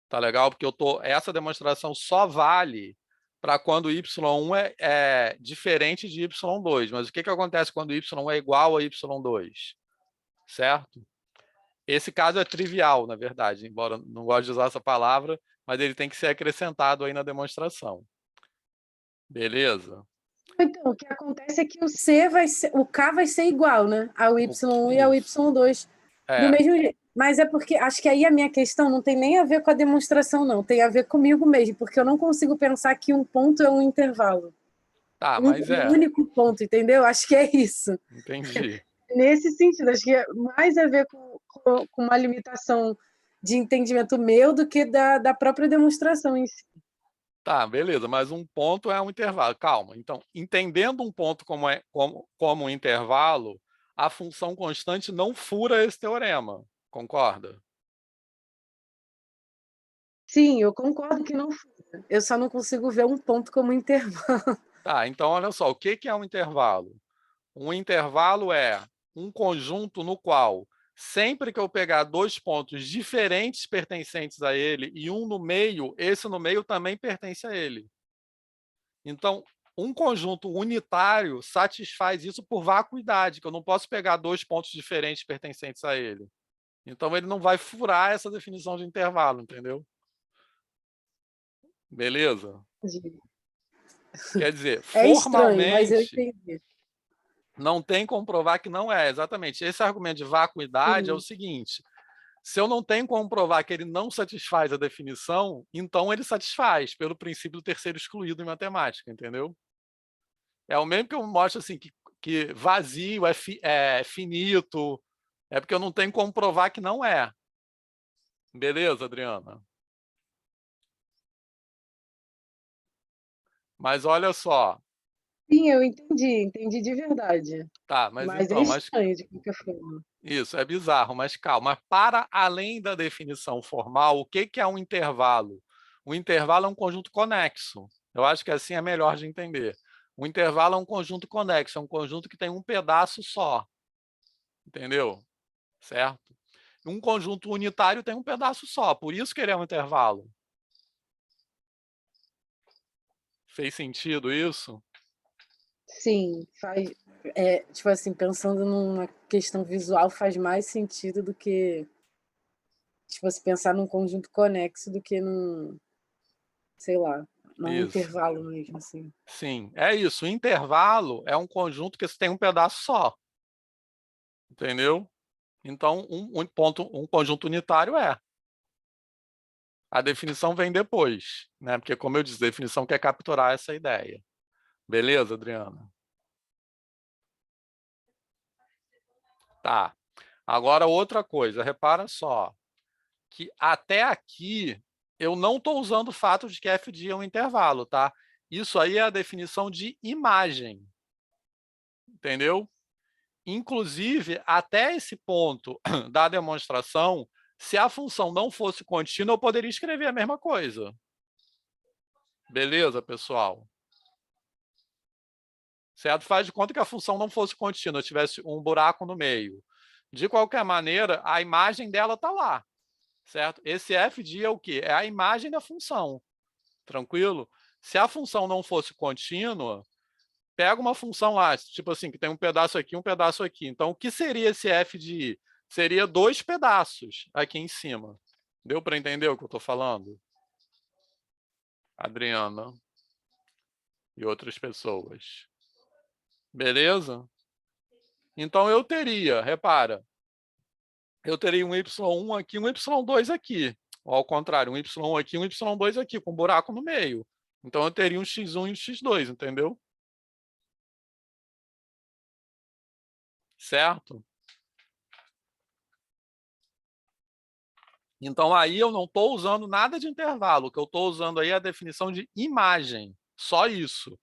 Tá legal? Porque essa demonstração só vale para quando y1 é diferente de y2. Mas o que acontece quando y1 é igual a y2? Certo? Esse caso é trivial, na verdade, embora eu não goste de usar essa palavra, mas ele tem que ser acrescentado aí na demonstração. Beleza? Então, o que acontece é que o K vai ser igual, né? Ao Y1 e ao Isso. Y2 do É, mesmo jeito. Mas é porque acho que aí a minha questão não tem nem a ver com a demonstração, não. Tem a ver comigo mesmo, porque eu não consigo pensar que um ponto é um intervalo. tá, Um mas único ponto, entendeu? Acho que é isso. entendi. Nesse sentido, acho que é mais a ver com uma limitação de entendimento meu do que da própria demonstração em si. Tá, beleza, mas um ponto é um intervalo. Calma. Então, entendendo um ponto como um intervalo, a função constante não fura esse teorema. Concorda? Sim, eu concordo que não fura. Eu só não consigo ver um ponto como intervalo. Tá, então olha só, o que é um intervalo? Um intervalo é um conjunto no qual, sempre que eu pegar dois pontos diferentes pertencentes a ele e um no meio, esse no meio também pertence a ele. Então, um conjunto unitário satisfaz isso por vacuidade, que eu não posso pegar dois pontos diferentes pertencentes a ele. Então, ele não vai furar essa definição de intervalo, entendeu? Beleza? Quer dizer, É estranho, mas eu formalmente, entendi. não tem como provar que não é. Exatamente. Esse argumento de vacuidade é o Sim. seguinte: se eu não tenho como provar que ele não satisfaz a definição, então ele satisfaz, pelo princípio do terceiro excluído em matemática, entendeu? É o mesmo que eu mostro assim, que vazio é finito, é porque eu não tenho como provar que não é. Beleza, Adriana? Mas olha só, Sim, eu entendi de verdade. tá, mas Mas é então, estranho de qualquer forma. isso é bizarro, mas calma. Para além da definição formal, o que é um intervalo? O intervalo é um conjunto conexo. Eu acho que assim é melhor de entender. O intervalo é um conjunto conexo, é um conjunto que tem um pedaço só. Entendeu? Certo? Um conjunto unitário tem um pedaço só, por isso que ele é um intervalo. Fez sentido isso? Sim, tipo assim, pensando numa questão visual, faz mais sentido do que, tipo, se pensar num conjunto conexo do que sei lá, num Isso. intervalo mesmo, assim. Sim, é isso. O intervalo é um conjunto que tem um pedaço só. Entendeu? Então, um conjunto unitário é. A definição vem depois, né? Porque, como eu disse, a definição quer capturar essa ideia. Beleza, Adriana? Tá. Agora, outra coisa, repara só, que até aqui eu não estou usando o fato de que f de é um intervalo, tá? Isso aí é a definição de imagem, entendeu? Inclusive, até esse ponto da demonstração, se a função não fosse contínua, eu poderia escrever a mesma coisa. Beleza, pessoal? Certo? Faz de conta que a função não fosse contínua, tivesse um buraco no meio. De qualquer maneira, a imagem dela está lá. Certo? Esse f de é o quê? É a imagem da função. Tranquilo? Se a função não fosse contínua, pega uma função lá, tipo assim, que tem um pedaço aqui, um pedaço aqui. Então, o que seria esse f de i? Seria 2 pedaços aqui em cima. Deu para entender o que eu estou falando? Adriana e outras pessoas. Beleza? Então, eu teria, repara, eu teria um y1 aqui, um y2 aqui. Ou ao contrário, um y1 aqui, um y2 aqui, com um buraco no meio. Então, eu teria um x1 e um x2, entendeu? Certo? Então, aí eu não estou usando nada de intervalo. O que eu estou usando aí é a definição de imagem. Só isso.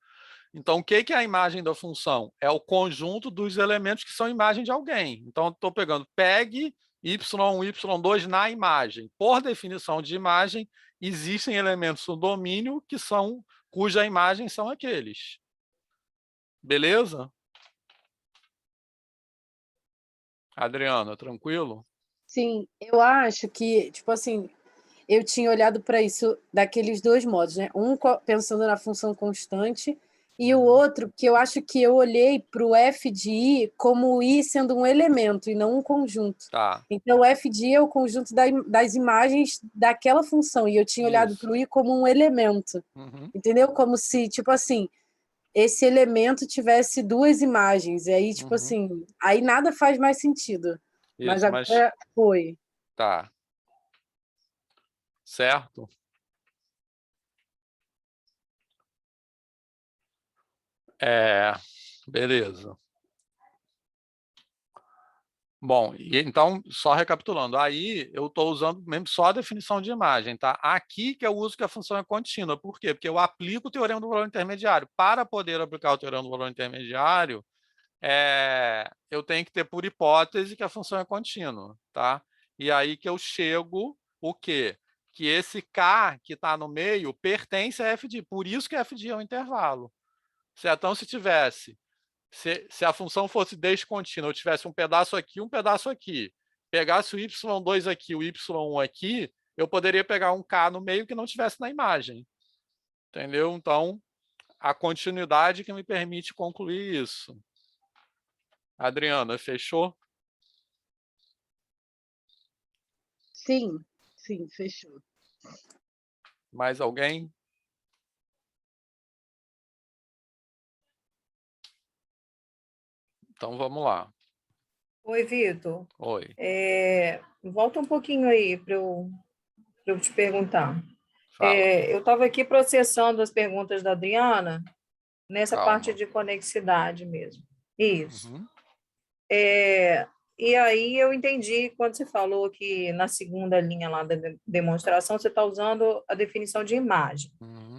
Então, o que é a imagem da função? É o conjunto dos elementos que são imagem de alguém. Então, eu estou pegando PEG, y1, y2 na imagem. Por definição de imagem, existem elementos no domínio cuja imagem são aqueles. Beleza? Adriana, tranquilo? Sim, eu acho que, tipo assim, eu tinha olhado para isso daqueles dois modos, né? Um pensando na função constante e o outro que eu acho que eu olhei para o f de i como o i sendo um elemento e não um conjunto. Tá. Então, o f de i é o conjunto das imagens daquela função e eu tinha olhado para o i como um elemento, entendeu? Como se, tipo assim, esse elemento tivesse duas imagens e aí, tipo assim, aí nada faz mais sentido. Mas Isso, agora foi. Tá. Certo? Beleza. Bom, então, só recapitulando, aí eu estou usando mesmo só a definição de imagem, tá? Aqui que eu uso que a função é contínua. Por quê? Porque eu aplico o teorema do valor intermediário. Para poder aplicar o teorema do valor intermediário, eu tenho que ter por hipótese que a função é contínua, tá? E aí que eu chego, o quê? Que esse K que está no meio pertence a f de i. Por isso que f de i é um intervalo. Certo? Então, se a função fosse descontínua, eu tivesse um pedaço aqui, um pedaço aqui, pegasse o y2 aqui, o y1 aqui, eu poderia pegar um k no meio que não tivesse na imagem. Entendeu? Então, a continuidade que me permite concluir isso. Adriana, fechou? Sim, fechou. Mais alguém? Então, vamos lá. Oi, Vitor. Oi. Volta um pouquinho aí para eu te perguntar. Fala. Eu estava aqui processando as perguntas da Adriana nessa Calma. parte de conexidade mesmo. Isso. E aí eu entendi quando você falou que na segunda linha lá da demonstração você está usando a definição de imagem,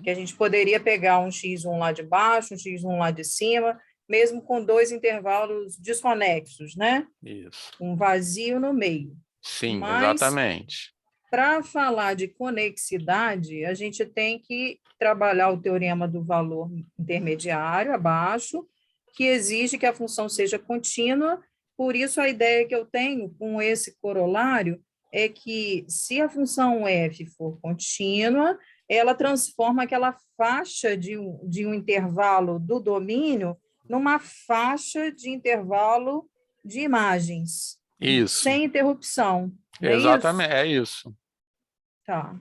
que a gente poderia pegar um x1 lá de baixo, um x1 lá de cima, mesmo com dois intervalos desconexos, né? Isso. Um vazio no meio. Sim, mas, exatamente. Para falar de conexidade, a gente tem que trabalhar o teorema do valor intermediário abaixo, que exige que a função seja contínua. Por isso, a ideia que eu tenho com esse corolário é que, se a função f for contínua, ela transforma aquela faixa de um intervalo do domínio numa faixa de intervalo de imagens. Isso. Sem interrupção. Exatamente, é isso. Tá.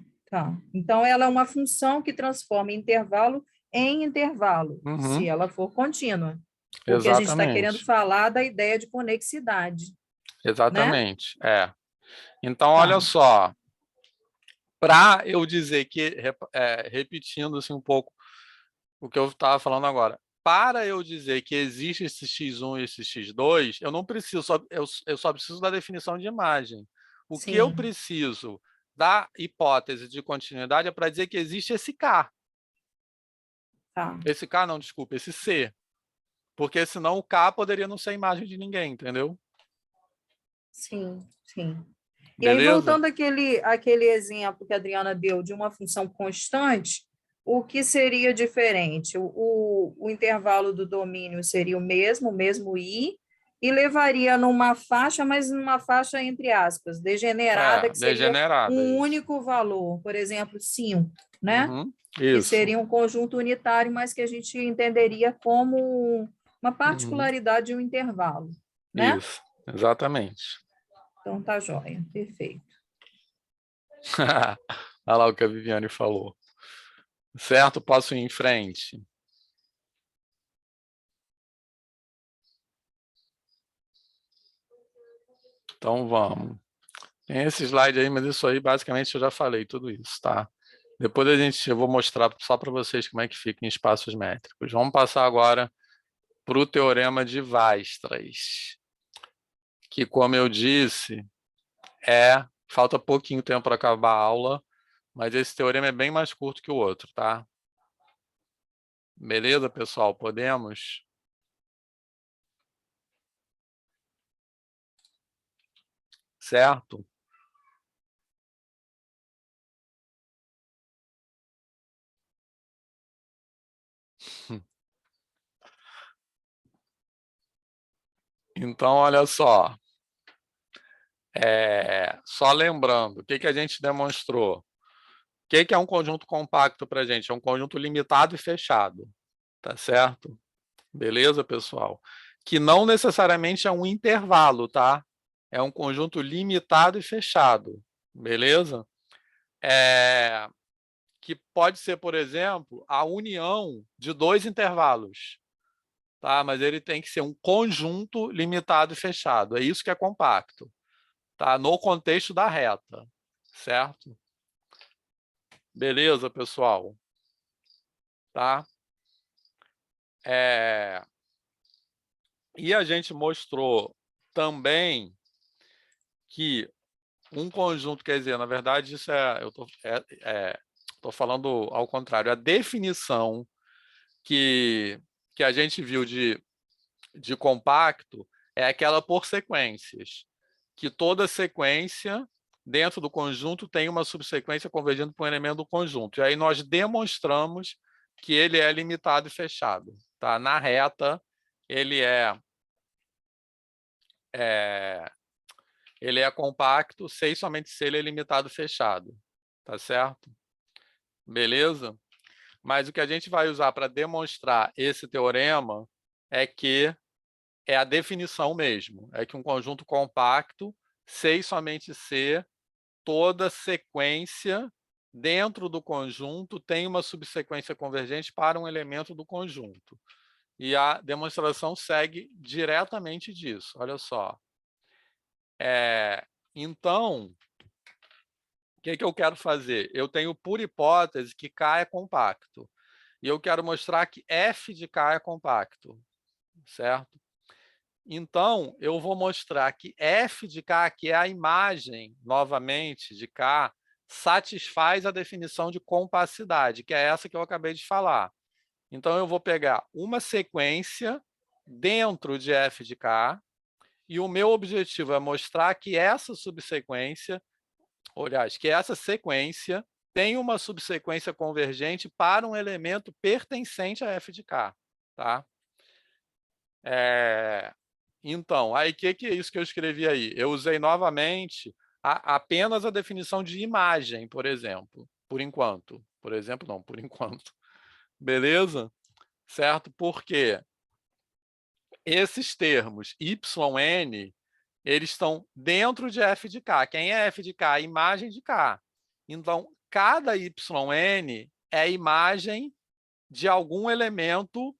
Então, ela é uma função que transforma intervalo em intervalo, se ela for contínua. Porque a gente está querendo falar da ideia de conexidade. Exatamente, né? Então, olha só, para eu dizer que, repetindo assim, um pouco o que eu estava falando agora, para eu dizer que existe esse x1 e esse x2, eu não preciso, eu só preciso da definição de imagem. O que eu preciso da hipótese de continuidade é para dizer que existe esse K. Esse K não, desculpa, esse C. Porque senão o K poderia não ser imagem de ninguém, entendeu? Sim. Beleza? E aí, voltando àquele exemplo que a Adriana deu de uma função constante, o que seria diferente? O intervalo do domínio seria o mesmo i, e levaria numa faixa, mas numa faixa, entre aspas, degenerada, que seria um único valor, por exemplo, 5. né? Uhum, Que isso. seria um conjunto unitário, mas que a gente entenderia como uma Uhum, particularidade de um intervalo, né? isso, exatamente. Então, tá joia, perfeito. Olha lá o que a Viviane falou. Certo? Posso ir em frente? Então, vamos. Tem esse slide aí, mas isso aí, basicamente, eu já falei tudo isso, tá? Depois eu vou mostrar só para vocês como é que fica em espaços métricos. Vamos passar agora para o teorema de Weierstrass, que, como eu disse, falta pouquinho tempo para acabar a aula, mas esse teorema é bem mais curto que o outro, tá? Beleza, pessoal? Podemos? Certo? Então, olha só. Só lembrando, o que a gente demonstrou? O que é um conjunto compacto para a gente? É um conjunto limitado e fechado, tá certo? Beleza, pessoal? Que não necessariamente é um intervalo, tá? É um conjunto limitado e fechado, beleza? Que pode ser, por exemplo, a união de dois intervalos, tá? Mas ele tem que ser um conjunto limitado e fechado. É isso que é compacto, tá? No contexto da reta, certo? Beleza, pessoal? Tá? E a gente mostrou também que um conjunto, quer dizer, na verdade, isso eu tô falando ao contrário, a definição que a gente viu de compacto é aquela por sequências, que toda sequência dentro do conjunto tem uma subsequência convergindo para um elemento do conjunto. E aí nós demonstramos que ele é limitado e fechado. Tá? Na reta, ele ele é compacto, se e somente se ele é limitado e fechado. Tá certo? Beleza? Mas o que a gente vai usar para demonstrar esse teorema é que é a definição mesmo. É que um conjunto compacto, se e somente se, toda sequência dentro do conjunto tem uma subsequência convergente para um elemento do conjunto. E a demonstração segue diretamente disso. Olha só. Então, o que eu quero fazer? Eu tenho por hipótese que K é compacto. E eu quero mostrar que F de K é compacto. Certo? Então, eu vou mostrar que F de K, que é a imagem, novamente, de K, satisfaz a definição de compacidade, que é essa que eu acabei de falar. Então, eu vou pegar uma sequência dentro de F de K, e o meu objetivo é mostrar que essa subsequência, aliás, que essa sequência tem uma subsequência convergente para um elemento pertencente a F de K. Tá? Então, aí o que é isso que eu escrevi aí? Eu usei novamente apenas a definição de imagem, por exemplo, por enquanto. Por exemplo, não, por enquanto. Beleza? Certo? Porque esses termos yn, eles estão dentro de f de k. Quem é f de k? A imagem de k. Então, cada yn é a imagem de algum elemento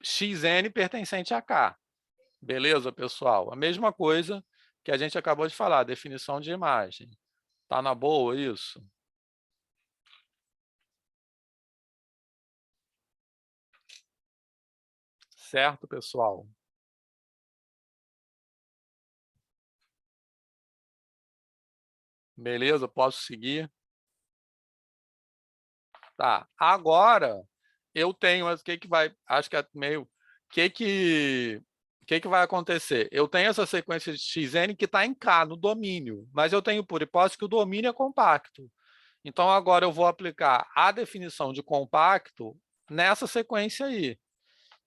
xn pertencente a k. Beleza, pessoal? A mesma coisa que a gente acabou de falar, definição de imagem. Tá na boa isso? Certo, pessoal? Beleza, posso seguir? Tá. Agora eu tenho, mas o que vai, acho que é meio, o que vai acontecer? Eu tenho essa sequência de xn que está em K, no domínio, mas eu tenho por hipótese que o domínio é compacto. Então, agora eu vou aplicar a definição de compacto nessa sequência aí.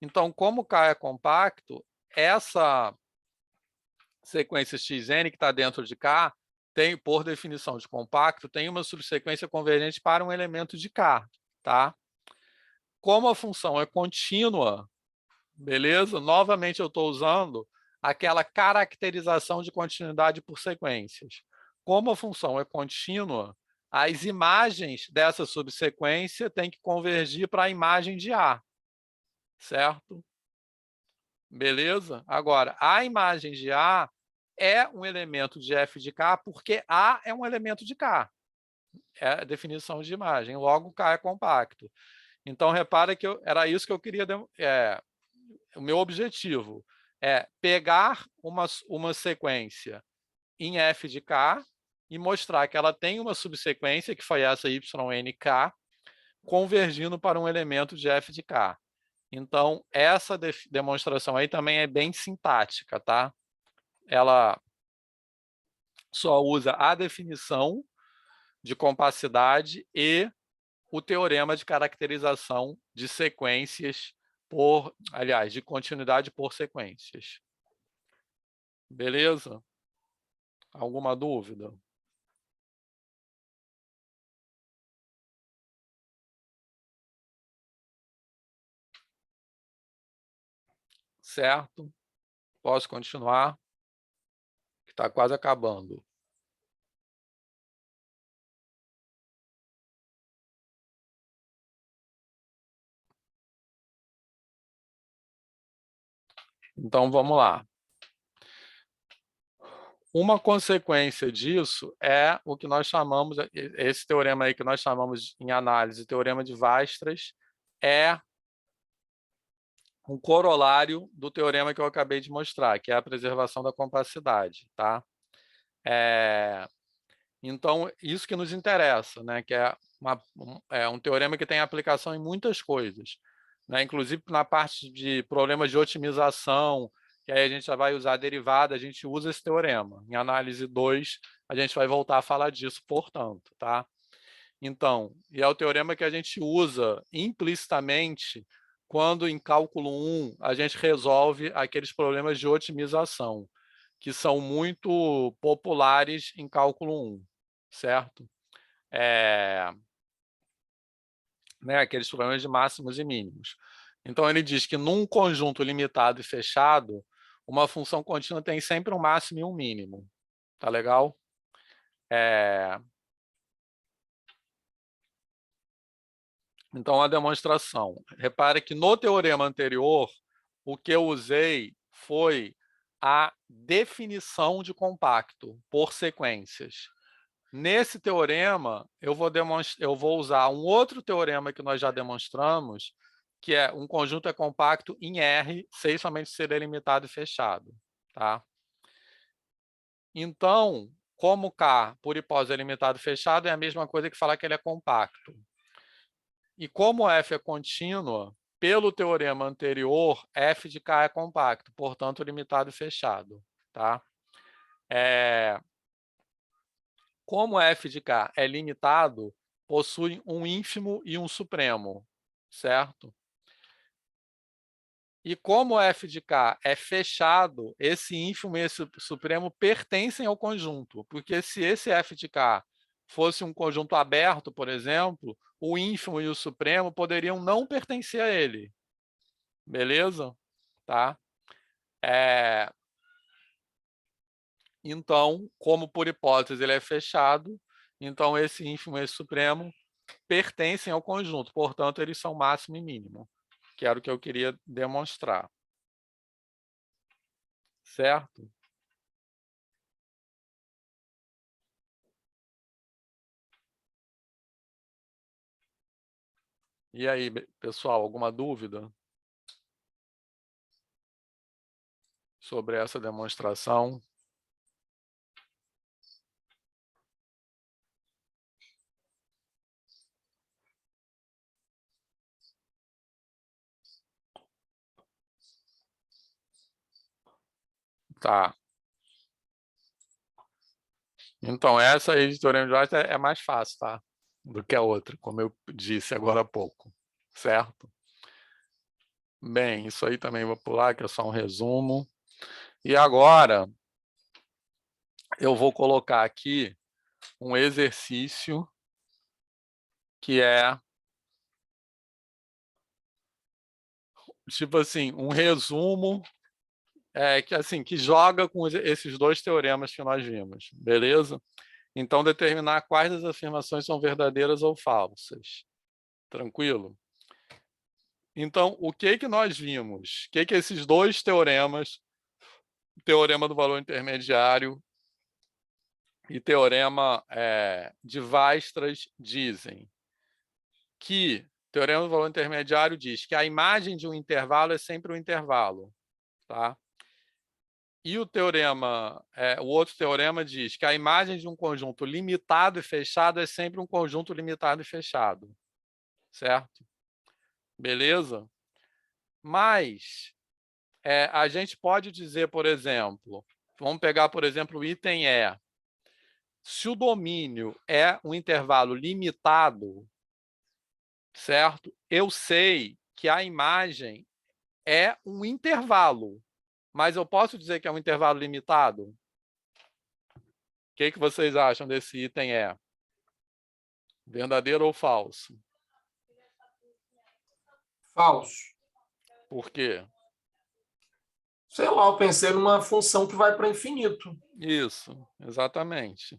Então, como K é compacto, essa sequência xn que está dentro de K tem, por definição de compacto, tem uma subsequência convergente para um elemento de K, tá? Como a função é contínua, beleza? Novamente eu estou usando aquela caracterização de continuidade por sequências. Como a função é contínua, as imagens dessa subsequência têm que convergir para a imagem de A, certo? Beleza? Agora, a imagem de A é um elemento de f de K porque A é um elemento de K. É a definição de imagem, logo K é compacto. Então, repara que era isso que eu queria... o meu objetivo é pegar uma sequência em f de K e mostrar que ela tem uma subsequência, que foi essa YNK, convergindo para um elemento de f de K. Então, essa demonstração aí também é bem sintática, tá? Ela só usa a definição de compacidade e o teorema de caracterização de sequências aliás, de continuidade por sequências. Beleza? Alguma dúvida? Certo? Posso continuar? Que está quase acabando. Então, vamos lá. Uma consequência disso é o que nós chamamos, esse teorema aí que nós chamamos em análise, teorema de Weierstrass, é um corolário do teorema que eu acabei de mostrar, que é a preservação da compacidade, tá? Então, isso que nos interessa, né? Que é um teorema que tem aplicação em muitas coisas, né? Inclusive na parte de problemas de otimização, que aí a gente já vai usar a derivada, a gente usa esse teorema. Em análise 2, a gente vai voltar a falar disso, portanto, tá? Então, e é o teorema que a gente usa implicitamente quando em cálculo 1 a gente resolve aqueles problemas de otimização, que são muito populares em cálculo 1, certo? Né, aqueles problemas de máximos e mínimos. Então, ele diz que num conjunto limitado e fechado, uma função contínua tem sempre um máximo e um mínimo. Tá legal? Então, a demonstração. Repare que no teorema anterior, o que eu usei foi a definição de compacto por sequências. Nesse teorema, eu vou usar um outro teorema que nós já demonstramos, que é um conjunto é compacto em R, sem somente ser delimitado e fechado. Tá? Então, como K, por hipótese, é limitado e fechado, é a mesma coisa que falar que ele é compacto. E como f é contínua, pelo teorema anterior, f de K é compacto, portanto, limitado e fechado. Tá? Como f de K é limitado, possui um ínfimo e um supremo, certo? E como f de K é fechado, esse ínfimo e esse supremo pertencem ao conjunto, porque se esse f de K fosse um conjunto aberto, por exemplo, o ínfimo e o supremo poderiam não pertencer a ele. Beleza? Tá? Então, como por hipótese ele é fechado, então esse ínfimo e esse supremo pertencem ao conjunto, portanto, eles são máximo e mínimo, que era o que eu queria demonstrar. Certo? E aí, pessoal, alguma dúvida sobre essa demonstração? Tá. Então, essa aí de teorema de Weierstrass é mais fácil, tá? Do que a outra, como eu disse agora há pouco. Certo? Bem, isso aí também vou pular, que é só um resumo. E agora, eu vou colocar aqui um exercício que é, tipo assim, um resumo que joga com esses dois teoremas que nós vimos, beleza? Então, determinar quais das afirmações são verdadeiras ou falsas. Tranquilo? Então, o que nós vimos? O que esses dois teoremas, teorema do valor intermediário e teorema de Weierstrass, dizem? Que o teorema do valor intermediário diz que a imagem de um intervalo é sempre um intervalo, tá? E o outro teorema diz que a imagem de um conjunto limitado e fechado é sempre um conjunto limitado e fechado, certo? Beleza? Mas a gente pode dizer, por exemplo, vamos pegar, por exemplo, o item E. Se o domínio é um intervalo limitado, certo? Eu sei que a imagem é um intervalo, mas eu posso dizer que é um intervalo limitado? O que vocês acham desse item E? Verdadeiro ou falso? Falso. Por quê? Sei lá, eu pensei numa função que vai para infinito. Isso, exatamente. Sei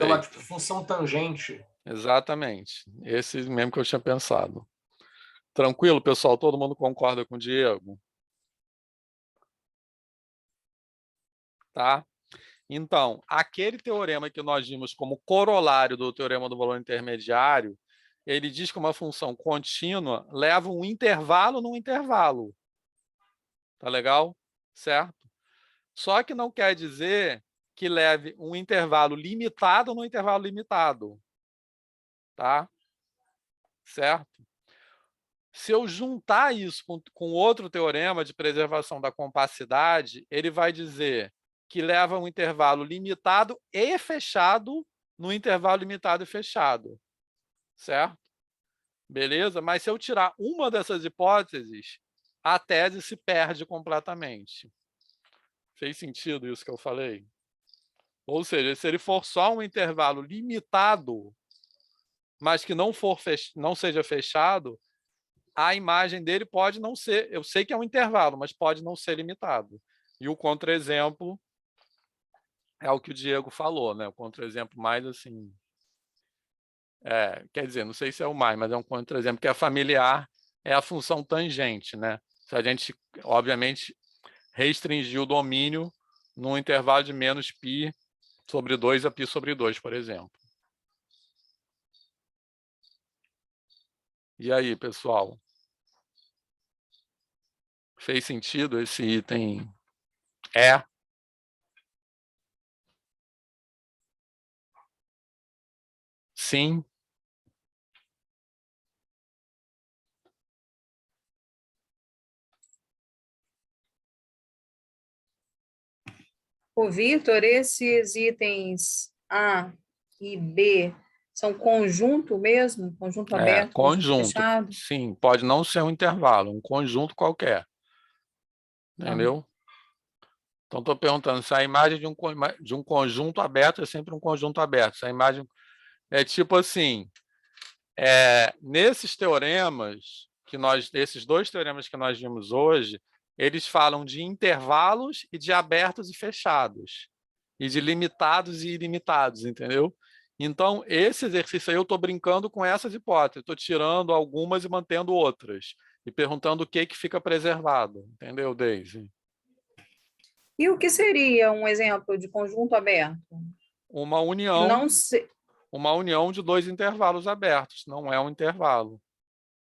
lá, Perfeito. tipo função tangente. Exatamente. Esse mesmo que eu tinha pensado. Tranquilo, pessoal? Todo mundo concorda com o Diego? Tá? Então, aquele teorema que nós vimos como corolário do teorema do valor intermediário, ele diz que uma função contínua leva um intervalo num intervalo. Tá legal? Certo? Só que não quer dizer que leve um intervalo limitado no intervalo limitado. Tá? Certo? Se eu juntar isso com outro teorema de preservação da compacidade, ele vai dizer que leva um intervalo limitado e fechado no intervalo limitado e fechado. Certo? Beleza? Mas se eu tirar uma dessas hipóteses, a tese se perde completamente. Fez sentido isso que eu falei? Ou seja, se ele for só um intervalo limitado, mas que não seja fechado, a imagem dele pode não ser, eu sei que é um intervalo, mas pode não ser limitado. E o contra-exemplo é o que o Diego falou, né? O contra-exemplo mais assim, quer dizer, não sei se é o mais, mas é um contra-exemplo que é familiar, é a função tangente, né? Se a gente, obviamente, restringir o domínio num intervalo de menos π sobre 2 a π sobre 2, por exemplo. E aí, pessoal? Fez sentido esse item E? Sim? Ô, Vitor, esses itens A e B são conjunto mesmo? Conjunto aberto, conjunto Conjunto. fechado? Sim, pode não ser um intervalo, um conjunto qualquer. Entendeu? Então, estou perguntando se a imagem de um conjunto aberto é sempre um conjunto aberto. Se a imagem é tipo assim, nesses teoremas esses dois teoremas que nós vimos hoje, eles falam de intervalos e de abertos e fechados, e de limitados e ilimitados, entendeu? Então, esse exercício aí eu estou brincando com essas hipóteses, estou tirando algumas e mantendo outras, e perguntando o que fica preservado, entendeu, Daisy? E o que seria um exemplo de conjunto aberto? Uma Que união, não se... uma união de dois intervalos abertos, não é um intervalo,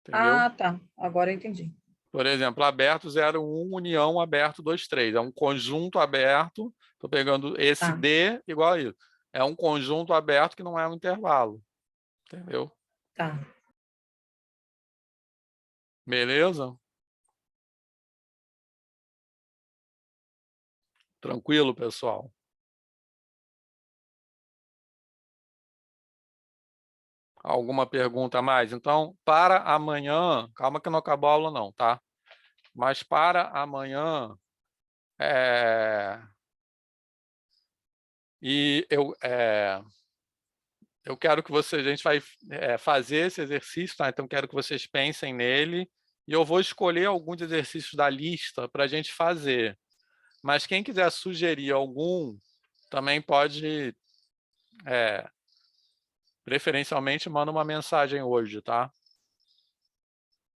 entendeu? Ah, tá. Agora eu entendi. Por exemplo, aberto 0,1, união aberto 2, 3. É um conjunto aberto, estou pegando esse Tá. D igual a isso. É um conjunto aberto que não é um intervalo, entendeu? Tá. Beleza? Tranquilo, pessoal? Alguma pergunta a mais? Então, para amanhã, calma que não acabou a aula não, tá? Mas para amanhã, E eu quero que vocês, a gente vai fazer esse exercício, tá? Então quero que vocês pensem nele e eu vou escolher alguns exercícios da lista para a gente fazer. Mas quem quiser sugerir algum, também pode, preferencialmente, manda uma mensagem hoje, tá?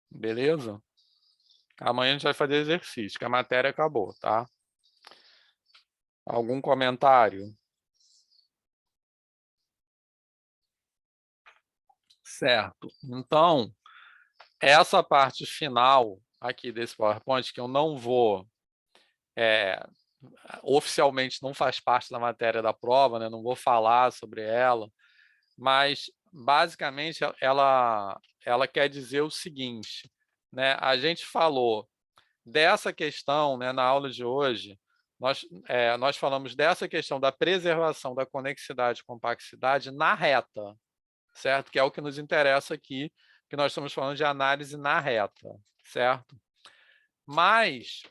Beleza? Amanhã a gente vai fazer exercício, que a matéria acabou, tá? Algum comentário? Certo. Então, essa parte final aqui desse PowerPoint, que eu não vou... oficialmente não faz parte da matéria da prova, né? Não vou falar sobre ela, mas, basicamente, ela quer dizer o seguinte, né? A gente falou dessa questão, né, na aula de hoje, nós falamos dessa questão da preservação da conexidade e compaxidade na reta, certo? Que é o que nos interessa aqui, que nós estamos falando de análise na reta, certo? Mas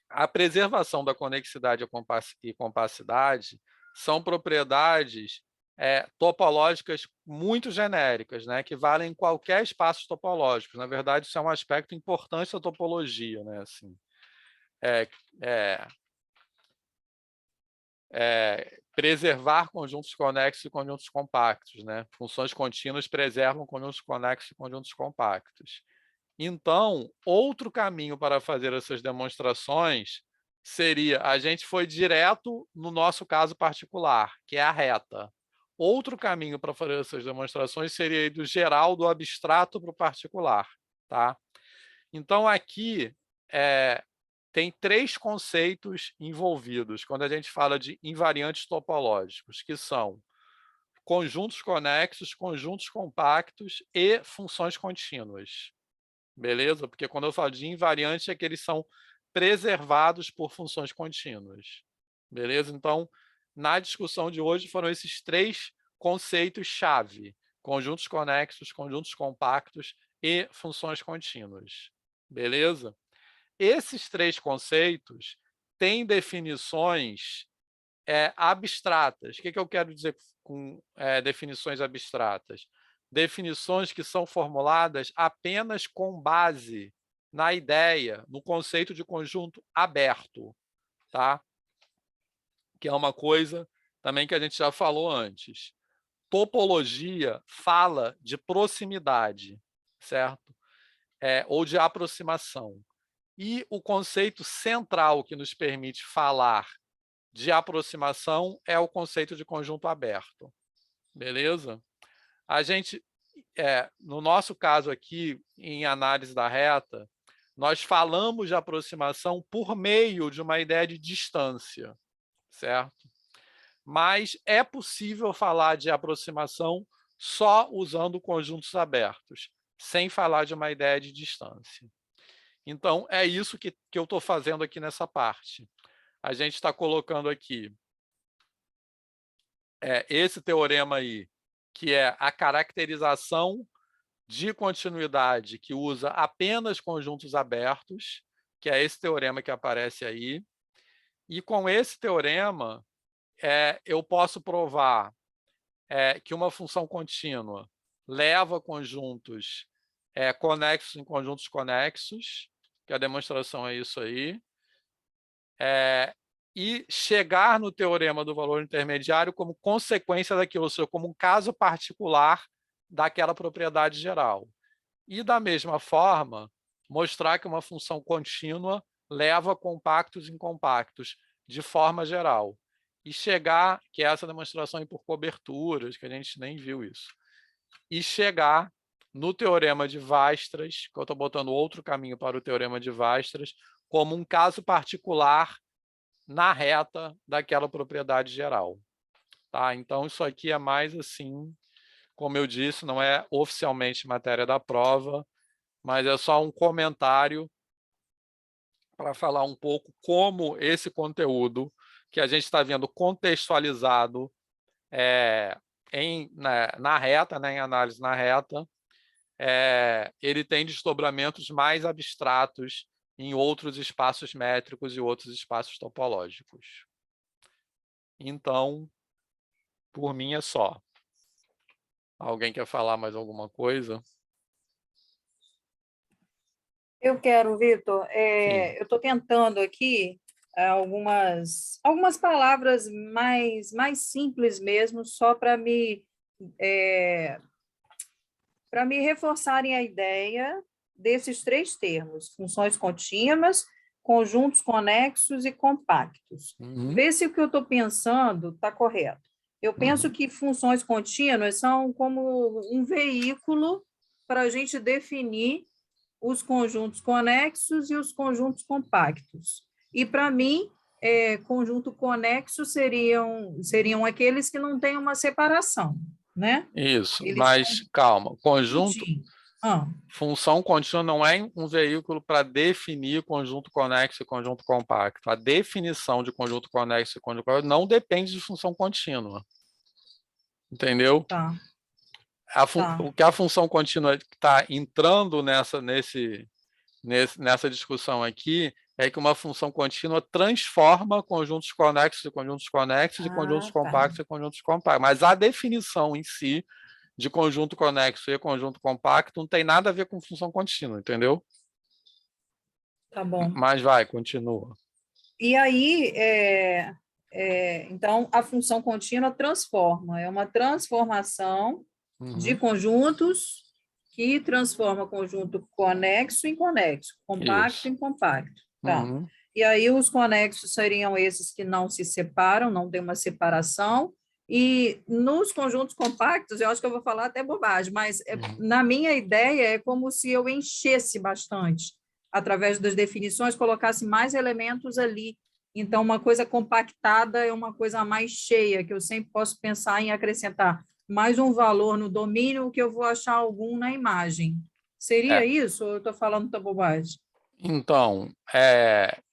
a preservação da conexidade e compacidade são propriedades topológicas muito genéricas, né, que valem em qualquer espaço topológico. Na verdade, isso é um aspecto importante da topologia, né, assim. Preservar conjuntos conexos e conjuntos compactos, né? Funções contínuas preservam conjuntos conexos e conjuntos compactos. Então, outro caminho para fazer essas demonstrações seria, a gente foi direto no nosso caso particular, que é a reta. Outro caminho para fazer essas demonstrações seria ir do geral, do abstrato para o particular, tá? Então, aqui tem 3 conceitos envolvidos quando a gente fala de invariantes topológicos, que são conjuntos conexos, conjuntos compactos e funções contínuas. Beleza? Porque quando eu falo de invariante é que eles são preservados por funções contínuas. Beleza? Então, na discussão de hoje foram esses 3 conceitos-chave: conjuntos conexos, conjuntos compactos e funções contínuas. Beleza? Esses 3 conceitos têm definições abstratas. O que eu quero dizer com definições abstratas? Definições que são formuladas apenas com base na ideia, no conceito de conjunto aberto, tá? Que é uma coisa também que a gente já falou antes. Topologia fala de proximidade, certo? Ou de aproximação. E o conceito central que nos permite falar de aproximação é o conceito de conjunto aberto. Beleza? A gente, no nosso caso aqui, em análise da reta, nós falamos de aproximação por meio de uma ideia de distância, certo? Mas é possível falar de aproximação só usando conjuntos abertos, sem falar de uma ideia de distância. Então, é isso que eu estou fazendo aqui nessa parte. A gente está colocando aqui esse teorema aí, que é a caracterização de continuidade que usa apenas conjuntos abertos, que é esse teorema que aparece aí. E com esse teorema, eu posso provar que uma função contínua leva conjuntos conexos em conjuntos conexos, que a demonstração é isso aí, e chegar no teorema do valor intermediário como consequência daquilo, ou seja, como um caso particular daquela propriedade geral. E, da mesma forma, mostrar que uma função contínua leva compactos em compactos, de forma geral. E chegar, que é essa demonstração aí por coberturas, que a gente nem viu isso, e chegar no teorema de Weierstrass, que eu estou botando outro caminho para o teorema de Weierstrass, como um caso particular na reta daquela propriedade geral. Tá? Então, isso aqui é mais assim, como eu disse, não é oficialmente matéria da prova, mas é só um comentário para falar um pouco como esse conteúdo que a gente está vendo contextualizado na reta, né, em análise na reta, ele tem desdobramentos mais abstratos em outros espaços métricos e outros espaços topológicos. Então, por mim é só. Alguém quer falar mais alguma coisa? Eu quero, Vitor, Sim. eu estou tentando aqui algumas palavras mais simples mesmo, só para me reforçarem a ideia desses três termos: funções contínuas, conjuntos conexos e compactos. Uhum. Vê se o que eu estou pensando está correto. Eu penso que funções contínuas são como um veículo para a gente definir os conjuntos conexos e os conjuntos compactos. E, para mim, conjunto conexo seriam aqueles que não têm uma separação, né? Isso, Eles mas calma. Conjunto, juntinhos. Ah, função contínua não é um veículo para definir conjunto conexo e conjunto compacto. A definição de conjunto conexo e conjunto compacto não depende de função contínua. Entendeu? tá. O que a função contínua está entrando nessa discussão aqui é que uma função contínua transforma conjuntos conexos e conjuntos conexos e conjuntos compactos e conjuntos compactos. Mas a definição em si de conjunto conexo e conjunto compacto não tem nada a ver com função contínua, entendeu? Tá bom. Mas vai, continua. E aí, então, a função contínua transforma, é uma transformação de conjuntos que transforma conjunto conexo em conexo, compacto Isso. em compacto. Tá. Uhum. E aí, os conexos seriam esses que não se separam, não tem uma separação. E nos conjuntos compactos, eu acho que eu vou falar até bobagem, mas na minha ideia é como se eu enchesse bastante, através das definições, colocasse mais elementos ali. Então, uma coisa compactada é uma coisa mais cheia, que eu sempre posso pensar em acrescentar mais um valor no domínio que eu vou achar algum na imagem. Seria isso ou eu estou falando muita bobagem? Então,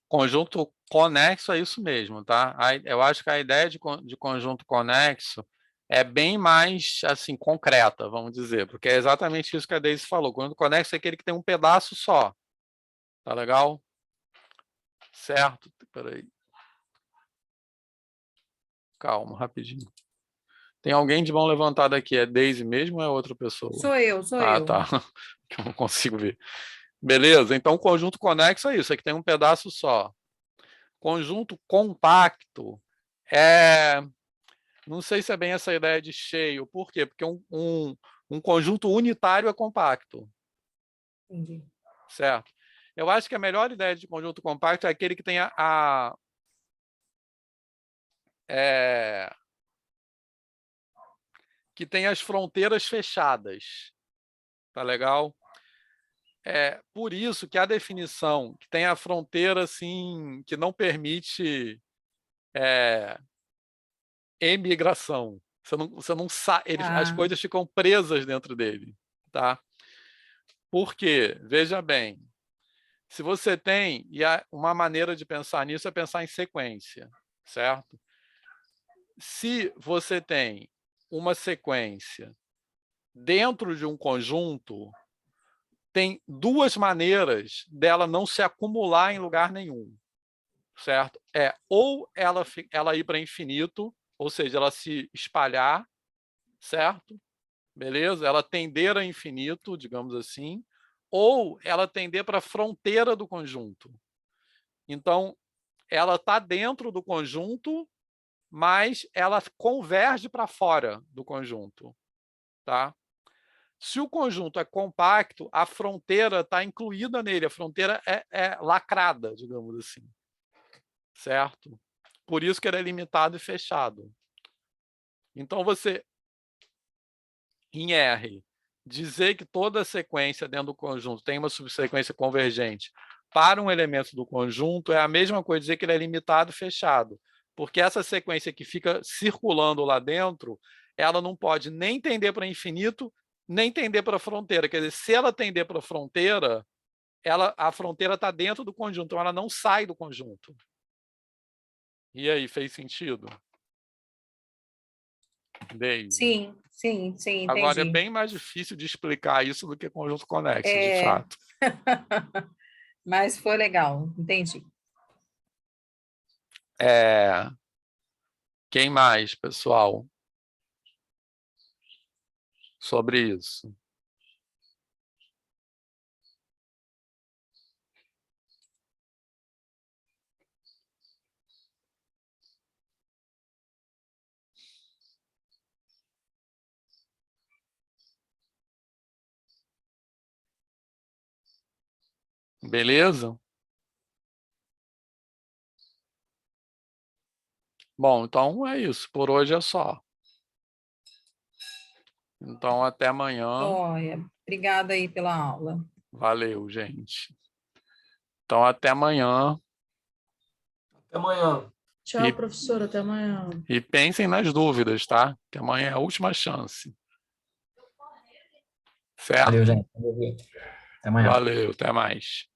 conjunto conexo é isso mesmo, tá? Eu acho que a ideia de conjunto conexo é bem mais assim concreta, vamos dizer, porque é exatamente isso que a Deise falou. Conjunto conexo é aquele que tem um pedaço só. Tá legal? Certo? Peraí. Calma, rapidinho. Tem alguém de mão levantada aqui? É Deise mesmo ou é outra pessoa? Sou eu. Tá. Que eu não consigo ver. Beleza, então conjunto conexo é isso, é que tem um pedaço só. Conjunto compacto não sei se é bem essa ideia de cheio. Por quê? Porque um conjunto unitário é compacto. Entendi. Certo? Eu acho que a melhor ideia de conjunto compacto é aquele que tem que tem as fronteiras fechadas. Tá legal? Por isso que a definição que tem a fronteira assim, que não permite emigração. Você não sabe, as coisas ficam presas dentro dele. Tá? Por quê? Veja bem, se você tem, uma maneira de pensar nisso é pensar em sequência, certo? Se você tem uma sequência dentro de um conjunto, tem duas maneiras dela não se acumular em lugar nenhum, certo? Ou ela ir para infinito, ou seja, ela se espalhar, certo? Beleza? Ela tender a infinito, digamos assim, ou ela tender para a fronteira do conjunto. Então, ela está dentro do conjunto, mas ela converge para fora do conjunto, tá? Se o conjunto é compacto, a fronteira está incluída nele, a fronteira é lacrada, digamos assim, certo? Por isso que ele é limitado e fechado. Então, você, em R, dizer que toda sequência dentro do conjunto tem uma subsequência convergente para um elemento do conjunto é a mesma coisa dizer que ele é limitado e fechado, porque essa sequência que fica circulando lá dentro, ela não pode nem tender para infinito, nem tender para a fronteira. Quer dizer, se ela tender para a fronteira, a fronteira está dentro do conjunto, então ela não sai do conjunto. E aí, fez sentido? Sim, entendi. Agora, é bem mais difícil de explicar isso do que conjunto conexo, de fato. Mas foi legal, entendi. Quem mais, pessoal? Sobre isso. Beleza? Bom, então é isso. Por hoje é só. Então, até amanhã. Joia. Obrigada aí pela aula. Valeu, gente. Então, até amanhã. Até amanhã. Tchau, E- professora. Até amanhã. E pensem nas dúvidas, tá? Que amanhã é a última chance. Certo? Valeu, gente. Até amanhã. Valeu, até mais.